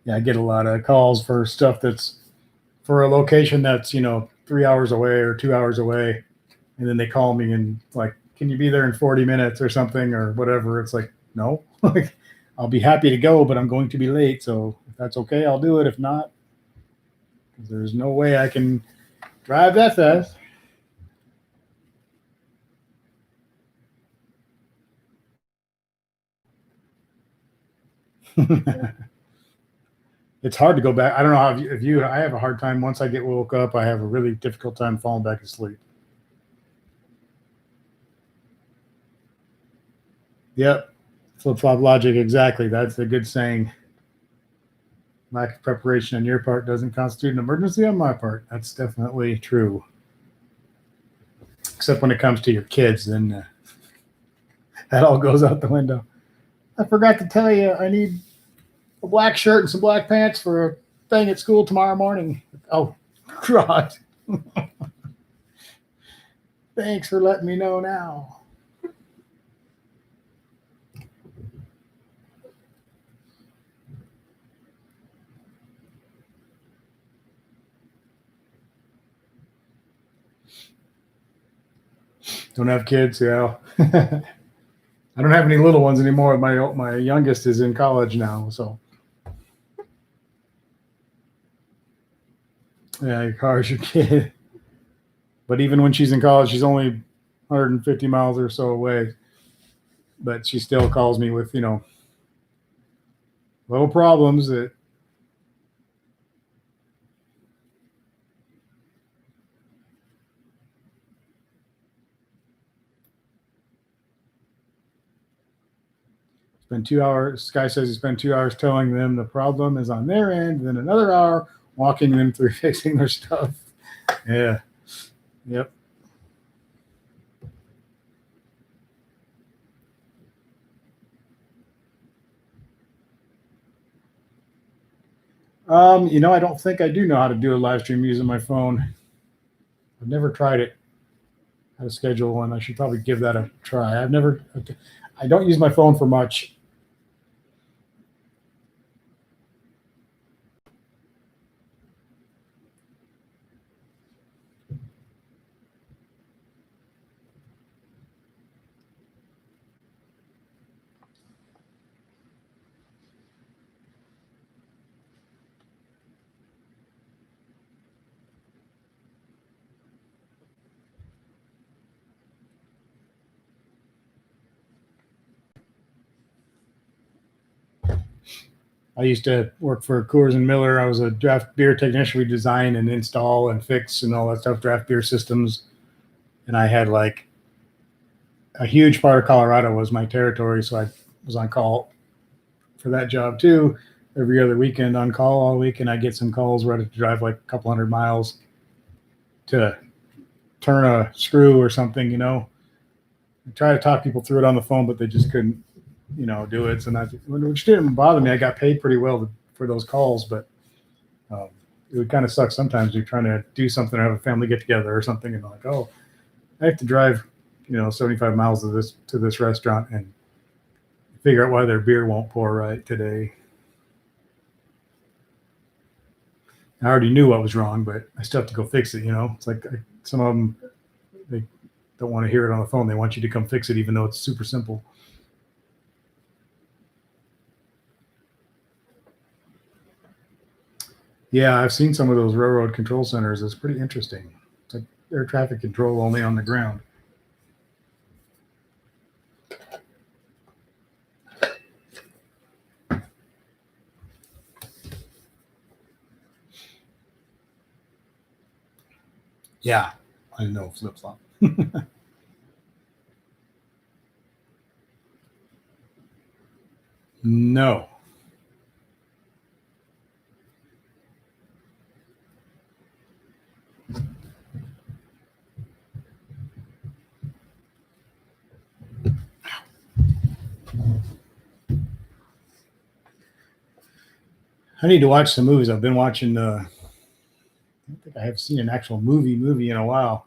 Yeah, I get a lot of calls for stuff that's for a location that's 3 hours away or 2 hours away, and then they call me and like, can you be there in 40 minutes or something or whatever? It's like, no, like I'll be happy to go, but I'm going to be late. So if that's okay, I'll do it. If not, there's no way I can drive that fast. It's hard to go back. I don't know how if you. I have a hard time once I get woke up. I have a really difficult time falling back asleep. Yep, flip flop logic. Exactly. That's a good saying. Lack of preparation on your part doesn't constitute an emergency on my part. That's definitely true. Except when it comes to your kids, then that all goes out the window. I forgot to tell you, I need a black shirt and some black pants for a thing at school tomorrow morning. Oh, God. Thanks for letting me know now. Don't have kids, yeah. I don't have any little ones anymore. My youngest is in college now, so yeah, your car's your kid. But even when she's in college, she's only 150 miles or so away. But she still calls me with little problems that. Spend 2 hours. Sky says he spent 2 hours telling them the problem is on their end, then another hour walking them through fixing their stuff. Yeah. Yep. I don't think I do know how to do a live stream using my phone. I've never tried it. How to schedule one? I should probably give that a try. I don't use my phone for much. I used to work for Coors and Miller. I was a draft beer technician. We design and install and fix and all that stuff, draft beer systems. And I had like a huge part of Colorado was my territory. So I was on call for that job too. Every other weekend on call all week. And I get some calls where I had to drive like a couple hundred miles to turn a screw or something, I try to talk people through it on the phone, but they just couldn't, do it. So which didn't bother me. I got paid pretty well for those calls, but it would kind of suck sometimes. You're trying to do something or have a family get together or something, and like, oh, I have to drive, 75 miles to this restaurant and figure out why their beer won't pour right today. I already knew what was wrong, but I still have to go fix it. It's like some of them, they don't want to hear it on the phone. They want you to come fix it, even though it's super simple. Yeah, I've seen some of those railroad control centers. It's pretty interesting. It's like air traffic control only on the ground. Yeah, I know flip flop. No. I need to watch some movies. I've been watching. I don't think I have seen an actual movie in a while.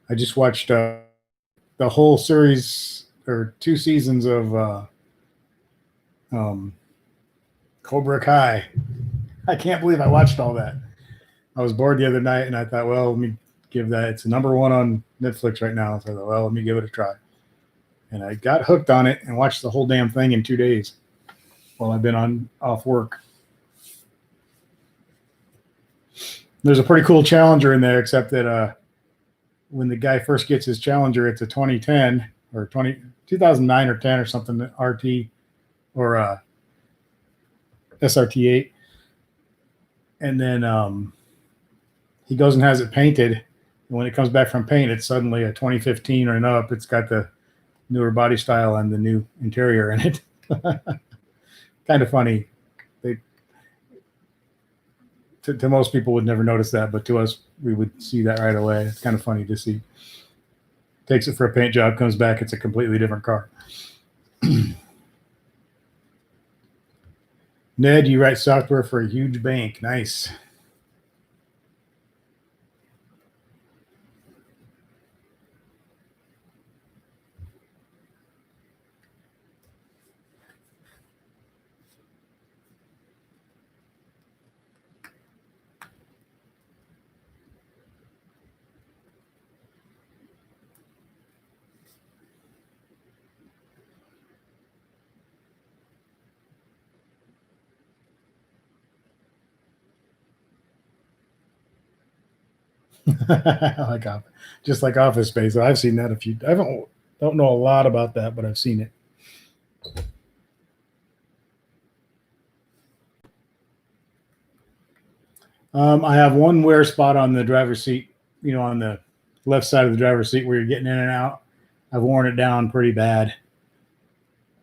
I just watched the whole series or 2 seasons of um, Cobra Kai. I can't believe I watched all that. I was bored the other night, and I thought, well, let me give that. It's number one on Netflix right now. So I thought, well, let me give it a try. And I got hooked on it and watched the whole damn thing in 2 days while I've been off work. There's a pretty cool Challenger in there, except that when the guy first gets his Challenger, it's a 2010 or 2009 or 10 or something, RT or SRT8. And then he goes and has it painted. And when it comes back from paint, it's suddenly a 2015 or up. It's got the newer body style and the new interior in it. Kind of funny. To most people would never notice that, but to us, we would see that right away. It's kind of funny to see. Takes it for a paint job, comes back, it's a completely different car. Ned, you write software for a huge bank. Nice. like just like Office Space. I've seen that a few. I don't know a lot about that, but I've seen it. I have one wear spot on the driver's seat, on the left side of the driver's seat where you're getting in and out. I've worn it down pretty bad.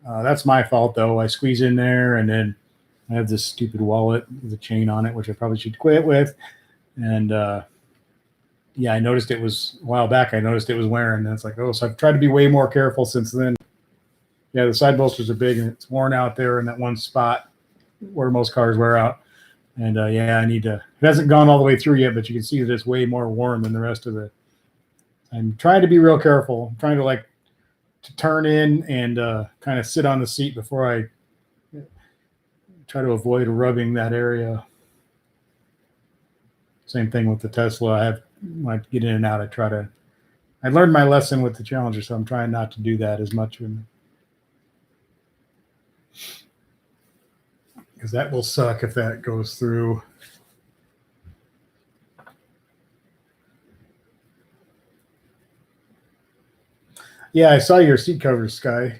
That's my fault, though. I squeeze in there, and then I have this stupid wallet with a chain on it, which I probably should quit with. And yeah, I noticed it was a while back. I noticed it was wearing, and it's like, oh, so I've tried to be way more careful since then. Yeah, the side bolsters are big, and it's worn out there in that one spot where most cars wear out. And yeah, I need to. It hasn't gone all the way through yet, but you can see that it's way more worn than the rest of it. I'm trying to be real careful. I'm trying to turn in and kind of sit on the seat before I try to avoid rubbing that area. Same thing with the Tesla. When I get in and out, I learned my lesson with the Challenger, so I'm trying not to do that as much. Because that will suck if that goes through. Yeah, I saw your seat covers, Sky.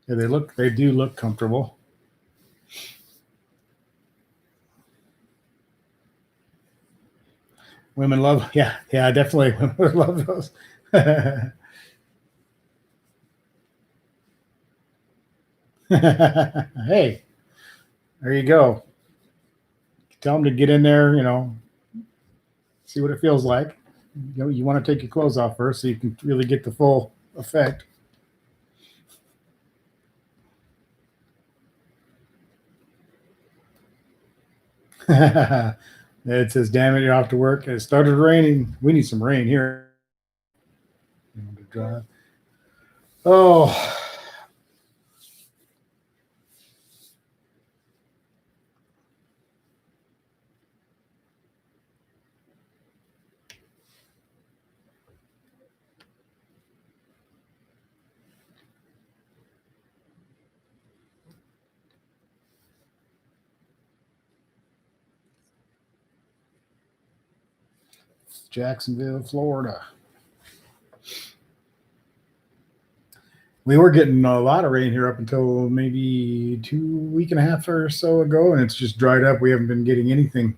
Yeah, they do look comfortable. Women love, yeah, definitely. Women love those. Hey, there you go. Tell them to get in there, see what it feels like. You want to take your clothes off first so you can really get the full effect. It says, damn it, you're off to work. It started raining. We need some rain here to drive. Oh. Jacksonville, Florida. We were getting a lot of rain here up until maybe 2.5 weeks or so ago, and it's just dried up. We haven't been getting anything.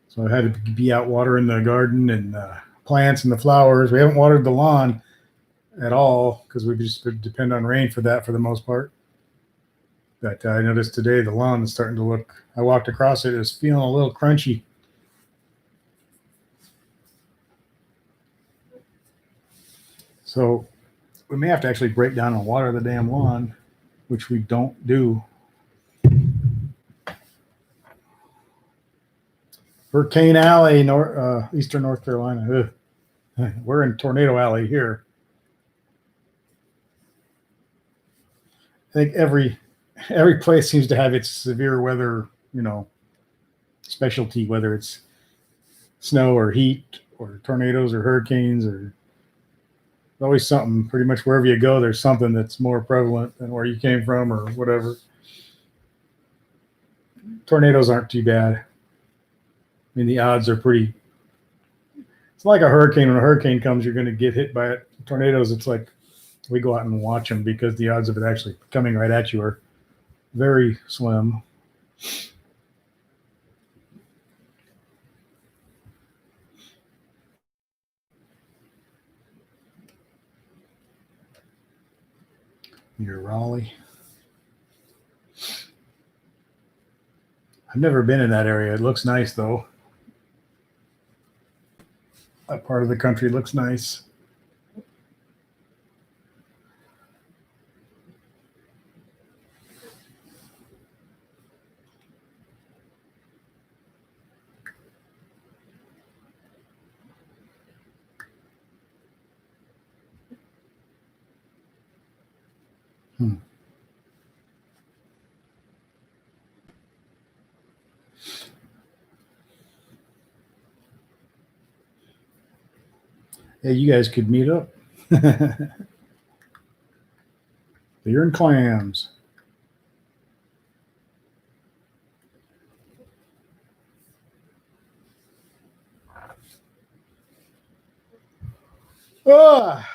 So I had to be out watering the garden and plants and the flowers. We haven't watered the lawn at all because we just depend on rain for that for the most part. But I noticed today the lawn is starting to look, I walked across it, it's feeling a little crunchy. So we may have to actually break down and water the damn lawn, which we don't do. Hurricane Alley, Eastern North Carolina. Ugh. We're in Tornado Alley here. I think every place seems to have its severe weather, specialty, whether it's snow or heat or tornadoes or hurricanes or always something. Pretty much wherever you go, there's something that's more prevalent than where you came from or whatever. Tornadoes aren't too bad. I mean, the odds are pretty. It's like a hurricane. When a hurricane comes, you're going to get hit by it. Tornadoes, it's like we go out and watch them because the odds of it actually coming right at you are very slim. Near Raleigh. I've never been in that area. It looks nice, though. That part of the country looks nice. Yeah, you guys could meet up. Beer and clams. Ah.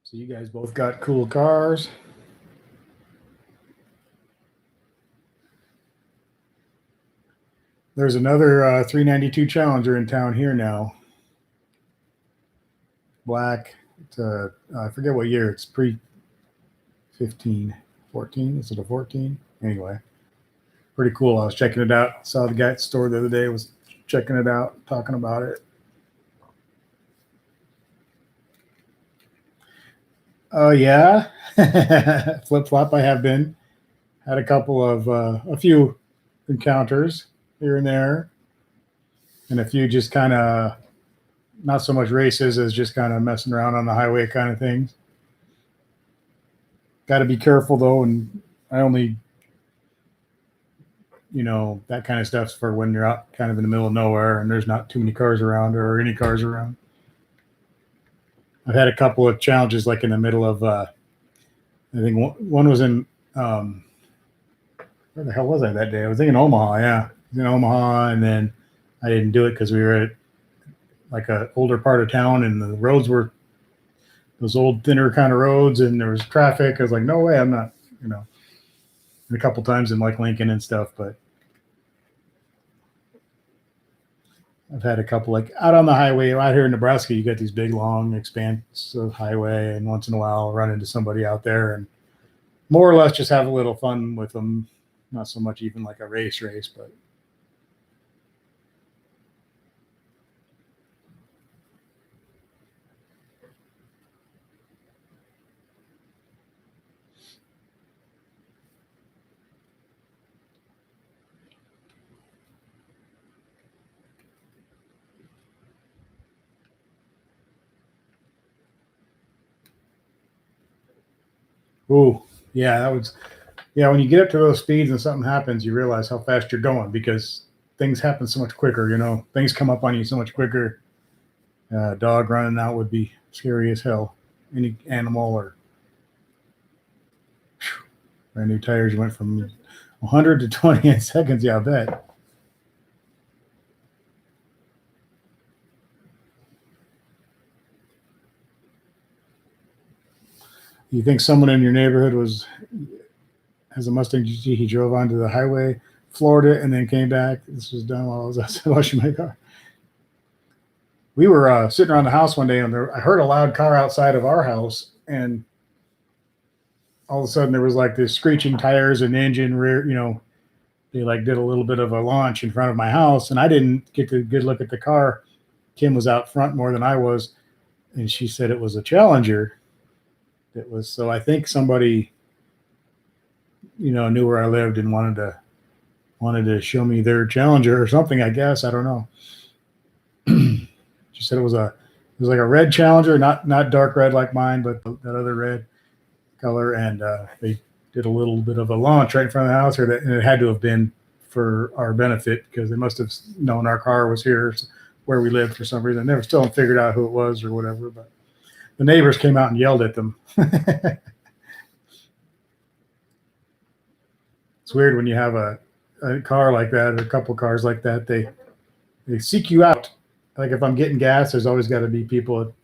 So you guys both got cool cars. There's another 392 Challenger in town here now. Black. I forget what year. It's pre-15, 14. Is it a 14? Anyway, pretty cool. I was checking it out. Saw the guy at the store the other day. Was checking it out, talking about it. Oh yeah, flip flop. I have been had a couple of a few encounters here and there, and a few just kind of not so much races as just kind of messing around on the highway kind of things. Got to be careful though, and I only, that kind of stuff's for when you're out kind of in the middle of nowhere and there's not too many cars around or any cars around. I've had a couple of challenges like in the middle of, I think one was in, where the hell was I that day? I was in Omaha. Yeah, I was in Omaha, and then I didn't do it because we were at like an older part of town, and the roads were those old thinner kind of roads, and there was traffic. I was like, no way, I'm not, and a couple times in like Lincoln and stuff, but I've had a couple like out on the highway out here in Nebraska. You got these big long expanse of highway, and once in a while I'll run into somebody out there and more or less just have a little fun with them. Not so much even like a race, but oh yeah, that was when you get up to those speeds and something happens, you realize how fast you're going because things happen so much quicker. Things come up on you so much quicker. Dog running out would be scary as hell. Any animal or brand new tires went from 100 to 20 in seconds. Yeah, I bet. You think someone in your neighborhood has a Mustang GT? He drove onto the highway, floored it, and then came back. This was done while I was outside washing my car. We were sitting around the house one day, and I heard a loud car outside of our house, and all of a sudden there was like this screeching tires and engine rear. They like did a little bit of a launch in front of my house, and I didn't get a good look at the car. Kim was out front more than I was, and she said it was a Challenger. It was, so I think somebody, knew where I lived and wanted to show me their Challenger or something. I guess I don't know. She said it was like a red Challenger, not dark red like mine, but that other red color, and they did a little bit of a launch right in front of the house here, and it had to have been for our benefit because they must have known our car was here where we lived for some reason. They never still figured out who it was or whatever, but the neighbors came out and yelled at them. It's weird when you have a car like that, or a couple cars like that, they seek you out. Like if I'm getting gas, there's always got to be people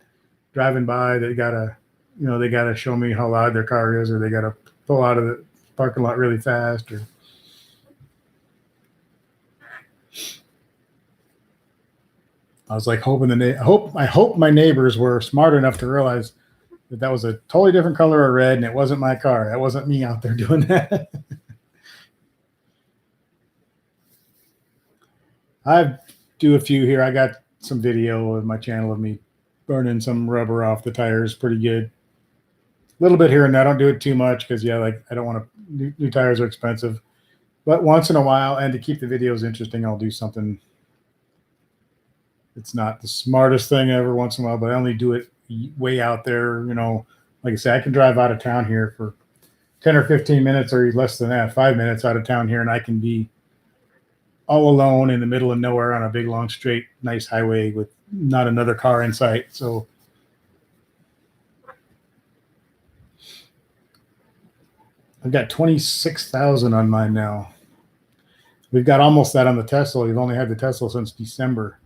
driving by that they gotta show me how loud their car is, or they gotta pull out of the parking lot really fast. Or I was like hoping I hope my neighbors were smart enough to realize that was a totally different color of red, and it wasn't my car. That wasn't me out there doing that. I do a few here. I got some video of my channel of me burning some rubber off the tires pretty good. A little bit here and there. I don't do it too much because I don't want to. New tires are expensive, but once in a while, and to keep the videos interesting, I'll do something. It's not the smartest thing ever once in a while, but I only do it way out there. Like I say, I can drive out of town here for 10 or 15 minutes or less than that, 5 minutes out of town here, and I can be all alone in the middle of nowhere on a big, long, straight, nice highway with not another car in sight. So I've got 26,000 on mine now. We've got almost that on the Tesla. We've only had the Tesla since December.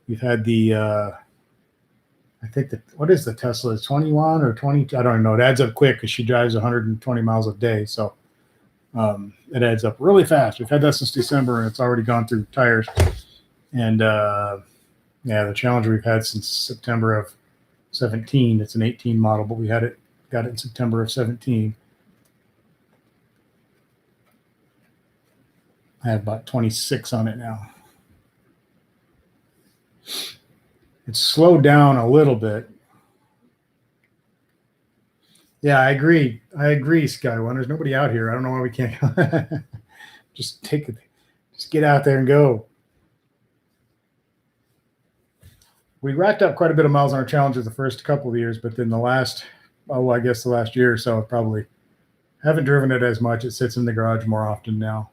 We've had the, I think what is the Tesla? Is 21 or 20? I don't know. It adds up quick because she drives 120 miles a day. So it adds up really fast. We've had that since December, and it's already gone through tires. And yeah, the Challenger we've had since September of 17. It's an 18 model, but we got it in September of 17. I have about 26 on it now. It's slowed down a little bit. Yeah, I agree. Sky1. There's nobody out here. I don't know why we can't. Just take it. Just get out there and go. We racked up quite a bit of miles on our Challenger the first couple of years, but then the last, I guess the last year or so, I probably haven't driven it as much. It sits in the garage more often now.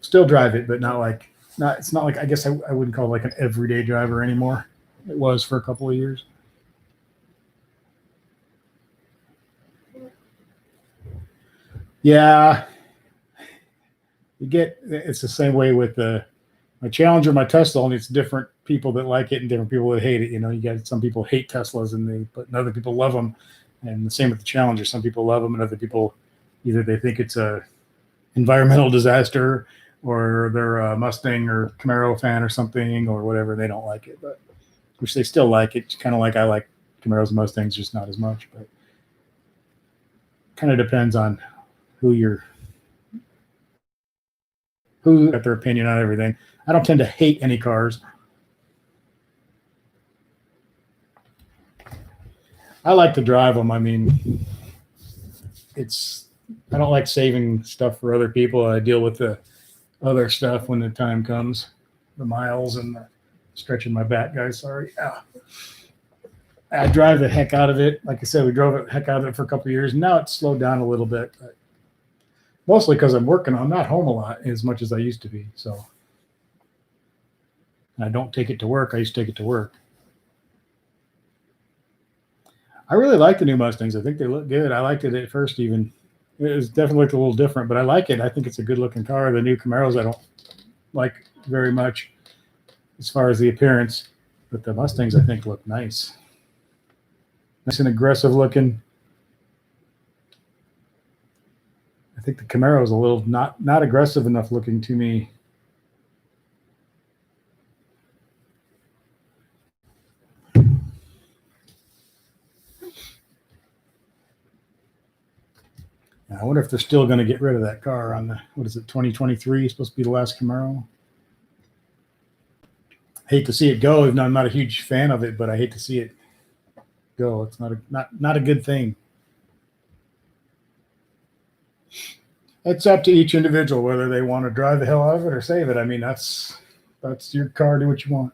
Still drive it, but it's not like, I guess I wouldn't call it like an everyday driver anymore. It was for a couple of years. Yeah. It's the same way with my Challenger, my Tesla, only it's different people that like it and different people that hate it. You know, you got some people hate Teslas but other people love them. And the same with the Challenger. Some people love them and other people, either they think it's a environmental disaster, or they're a Mustang or Camaro fan or something or whatever. They don't like it, but which they still like it. Kind of like I like Camaros and Mustangs, just not as much. But kind of depends on who got their opinion on everything. I don't tend to hate any cars. I like to drive them. I mean, I don't like saving stuff for other people. I deal with the other stuff when the time comes, the miles and the stretching my back, guys. Sorry. I drive the heck out of it. Like I said, we drove the heck out of it for a couple of years. Now it's slowed down a little bit, but mostly because I'm working. I'm not home a lot as much as I used to be. So I don't take it to work. I used to take it to work. I really like the new Mustangs. I think they look good. I liked it at first even. It was definitely looked a little different, but I like it. I think it's a good-looking car. The new Camaros I don't like very much as far as the appearance, but the Mustangs I think look nice. Nice and aggressive looking. I think the Camaro is a little not aggressive enough looking to me. I wonder if they're still going to get rid of that car on the, 2023? It's supposed to be the last Camaro. Hate to see it go. Even though I'm not a huge fan of it, but I hate to see it go. It's not a good thing. It's up to each individual whether they want to drive the hell out of it or save it. I mean, that's your car. Do what you want.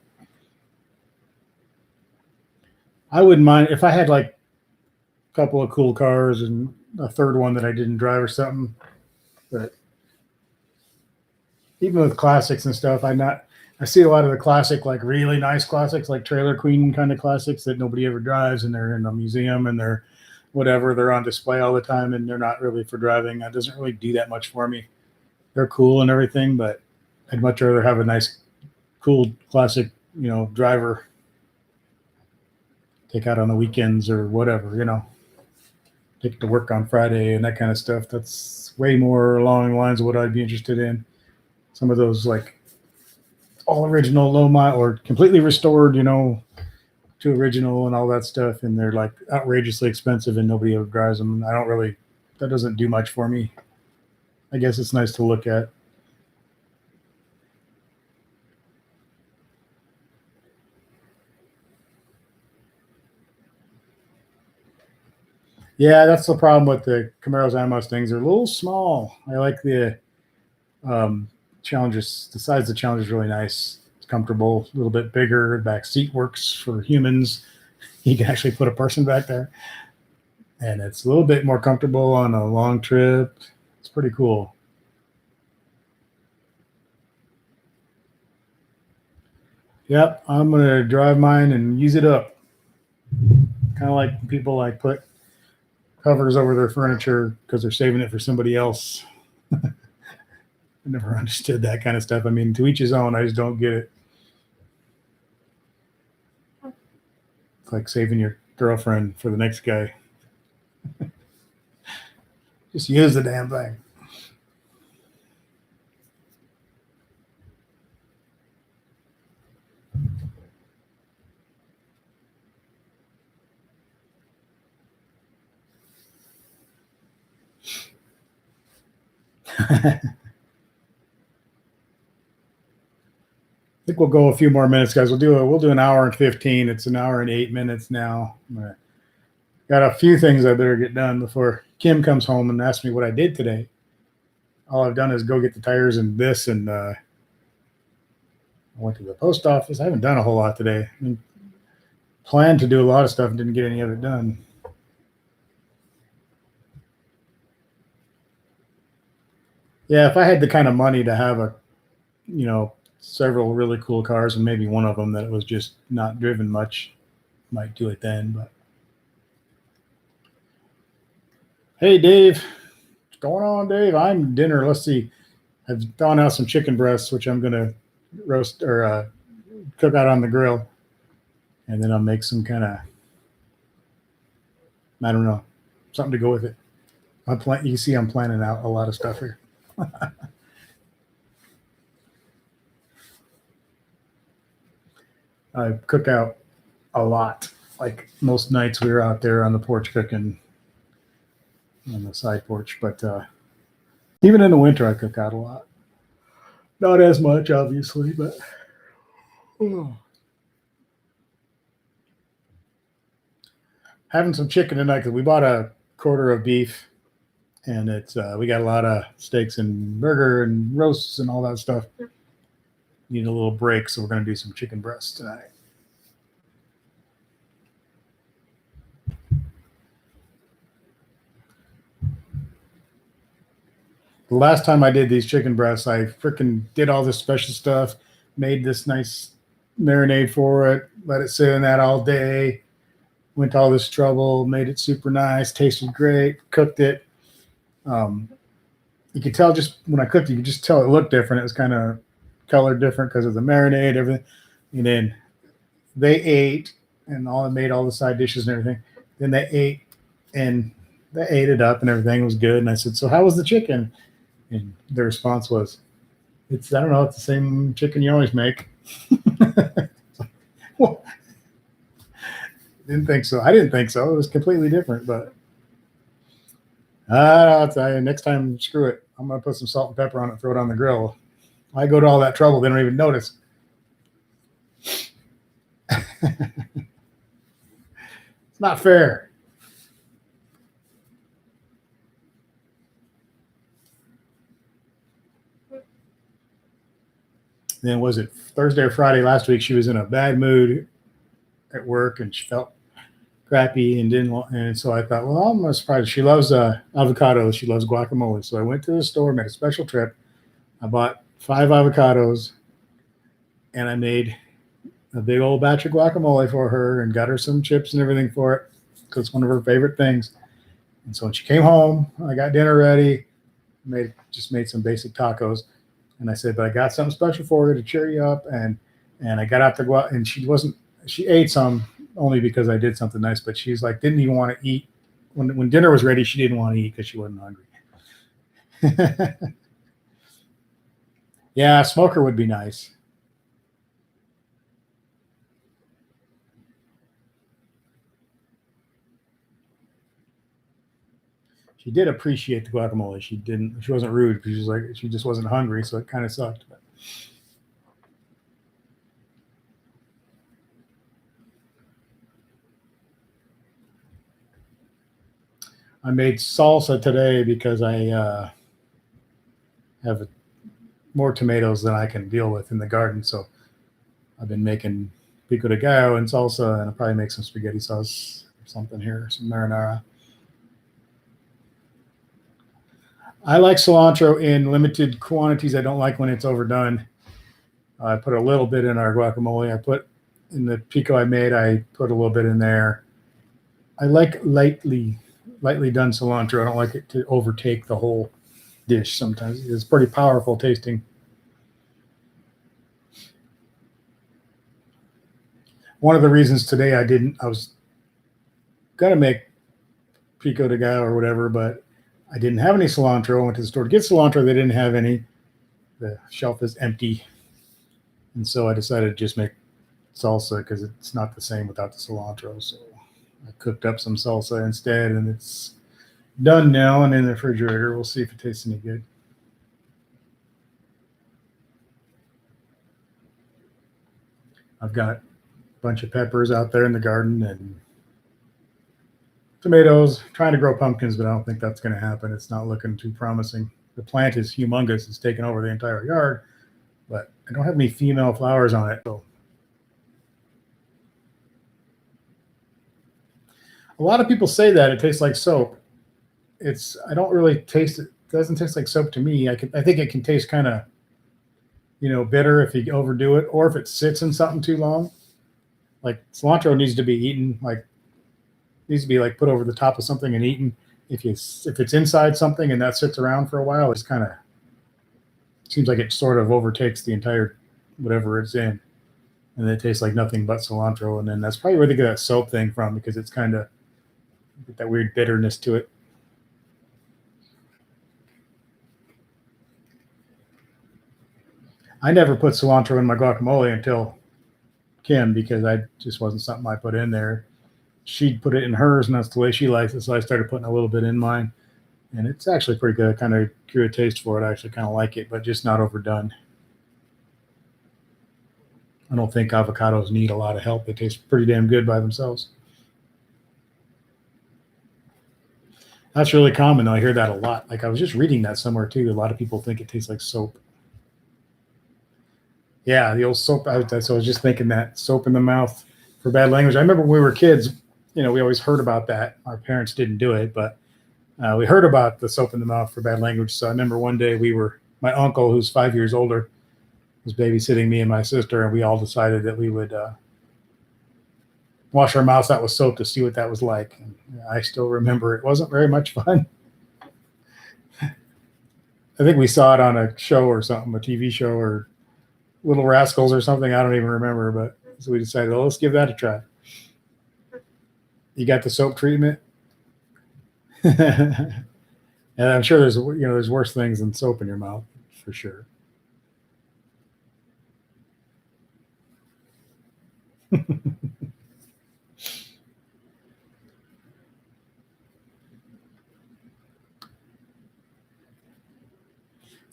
I wouldn't mind if I had like a couple of cool cars and a third one that I didn't drive or something. But even with classics and stuff, I see a lot of the classic, like really nice classics, like Trailer Queen kind of classics that nobody ever drives, and they're in a museum and they're whatever, they're on display all the time and they're not really for driving. That doesn't really do that much for me. They're cool and everything, but I'd much rather have a nice, cool classic, driver take out on the weekends or whatever, take it to work on Friday and that kind of stuff. That's way more along the lines of what I'd be interested in. Some of those like all original, low mile or completely restored, to original and all that stuff. And they're like outrageously expensive and nobody ever drives them. That doesn't do much for me. I guess it's nice to look at. Yeah, that's the problem with the Camaros and Mustangs. They're a little small. I like the Challengers. The size of the Challenger is really nice. It's comfortable, a little bit bigger. Back seat works for humans. You can actually put a person back there. and it's a little bit more comfortable on a long trip. It's pretty cool. Yep, I'm gonna drive mine and use it up. Kind of like people like put covers over their furniture because they're saving it for somebody else. I never understood that kind of stuff. I mean, to each his own. I just don't get it. It's like saving your girlfriend for the next guy. Just use the damn thing. I think we'll go a few more minutes, guys. We'll do an hour and 15. It's an hour and 8 minutes now. Got a few things I better get done before Kim comes home and asks me what I did today. All I've done is go get the tires and this, and I went to the post office. I haven't done a whole lot today. I mean, planned to do a lot of stuff and didn't get any of it done. Yeah, if I had the kind of money to have several really cool cars and maybe one of them that was just not driven much, might do it then. But hey, Dave, what's going on, Dave? I'm dinner. Let's see. I've thrown out some chicken breasts, which I'm gonna roast or cook out on the grill, and then I'll make some kind of, I don't know, something to go with it. You see, I'm planning out a lot of stuff here. I cook out a lot. Like most nights, we were out there on the porch cooking on the side porch. But even in the winter, I cook out a lot. Not as much, obviously, but having some chicken tonight because we bought a quarter of beef, and it's we got a lot of steaks and burger and roasts and all that stuff. Need a little break, so we're going to do some chicken breasts tonight. The last time I did these chicken breasts, I freaking did all this special stuff, made this nice marinade for it, let it sit in that all day, went to all this trouble, made it super nice, tasted great, cooked it. You could tell just when I cooked it, you could just tell it looked different. It was kind of colored different because of the marinade, everything. And then they ate and made all the side dishes and everything. Then they ate and they ate it up and everything was good. And I said, "So how was the chicken?" And the response was, I don't know, it's the same chicken you always make." Well, didn't think so. I didn't think so. It was completely different, but I'll tell you, next time, screw it. I'm going to put some salt and pepper on it, throw it on the grill. I go to all that trouble, they don't even notice. It's not fair. Then was it Thursday or Friday last week? She was in a bad mood at work and she felt crappy and didn't want. And so I thought, well, I'm not surprised. She loves avocados. She loves guacamole. So I went to the store, made a special trip. I bought 5 avocados, and I made a big old batch of guacamole for her and got her some chips and everything for it because it's one of her favorite things. And so when she came home, I got dinner ready. Made some basic tacos. And I said, but I got something special for her to cheer you up. And I got out the guac, and she ate some only because I did something nice, but she's like, didn't even want to eat. When dinner was ready, she didn't want to eat because she wasn't hungry. Yeah, smoker would be nice. She did appreciate the guacamole. She wasn't rude because she just wasn't hungry, so it kind of sucked. But I made salsa today because I have more tomatoes than I can deal with in the garden. So I've been making pico de gallo and salsa, and I'll probably make some spaghetti sauce or something here, some marinara. I like cilantro in limited quantities. I don't like when it's overdone. I put a little bit in our guacamole. I put in the pico I made, I put a little bit in there. I like lightly done cilantro. I don't like it to overtake the whole dish sometimes. It's pretty powerful tasting. One of the reasons today I was going to make pico de gallo or whatever, but I didn't have any cilantro. I went to the store to get cilantro. They didn't have any. The shelf is empty. And so I decided to just make salsa because it's not the same without the cilantro. So I cooked up some salsa instead, and it's done now and in the refrigerator. We'll see if it tastes any good. I've got a bunch of peppers out there in the garden and tomatoes. Trying to grow pumpkins, but I don't think that's going to happen. It's not looking too promising. The plant is humongous. It's taken over the entire yard, but I don't have any female flowers on it. So a lot of people say that it tastes like soap. I don't really taste it. It doesn't taste like soap to me. I think it can taste kind of, bitter if you overdo it, or if it sits in something too long. Like cilantro needs to be eaten, needs to be like put over the top of something and eaten. If it's inside something and that sits around for a while, it's kind of seems like it sort of overtakes the entire whatever it's in, and it tastes like nothing but cilantro. And then that's probably where they get that soap thing from, because it's kind of that weird bitterness to it. I never put cilantro in my guacamole until Kim, because I just wasn't something I put in there. She'd put it in hers, and that's the way she likes it. So I started putting a little bit in mine, and it's actually pretty good. I kind of grew a taste for it. I actually kind of like it, but just not overdone. I don't think avocados need a lot of help. They taste pretty damn good by themselves. That's really common, though. I hear that a lot. Like I was just reading that somewhere too. A lot of people think it tastes like soap. Yeah, the old soap. So I was just thinking that soap in the mouth for bad language. I remember when we were kids, we always heard about that. Our parents didn't do it, but we heard about the soap in the mouth for bad language. So I remember one day my uncle, who's 5 years older, was babysitting me and my sister, and we all decided that we would wash our mouths out with soap to see what that was like. And I still remember it wasn't very much fun. I think we saw it on a show or something, a TV show or Little Rascals or something. I don't even remember, but so we decided, let's give that a try. You got the soap treatment? And I'm sure there's worse things than soap in your mouth, for sure.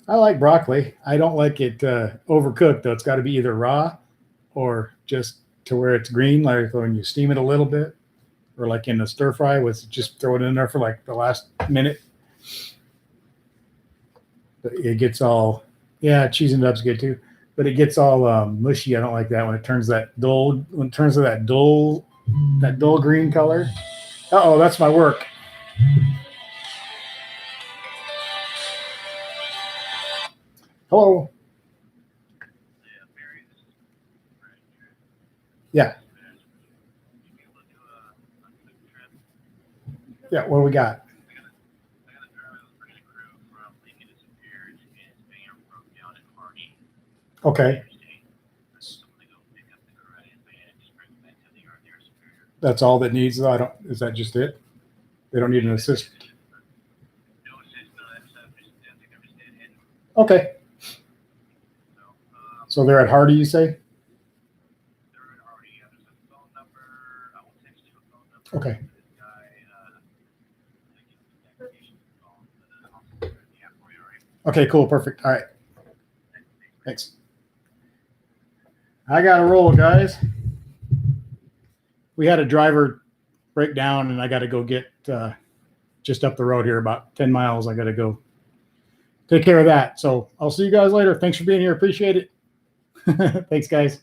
I like broccoli. I don't like it overcooked, though. It's got to be either raw or just to where it's green, like when you steam it a little bit, or like in the stir fry with just throw it in there for like the last minute. But it gets all, cheesing it up's good too, but it gets all mushy. I don't like that when it turns to that dull green color. Uh-oh, that's my work. Hello. Yeah. Yeah, what do we got? Okay. That's all that needs. Is that just it? They don't need an assist. Okay. So they're at Hardy, you say? Okay. Okay, cool, perfect. All right. Thanks. I got to roll, guys. We had a driver break down, and I got to go get just up the road here, about 10 miles. I got to go take care of that. So I'll see you guys later. Thanks for being here. Appreciate it. Thanks, guys.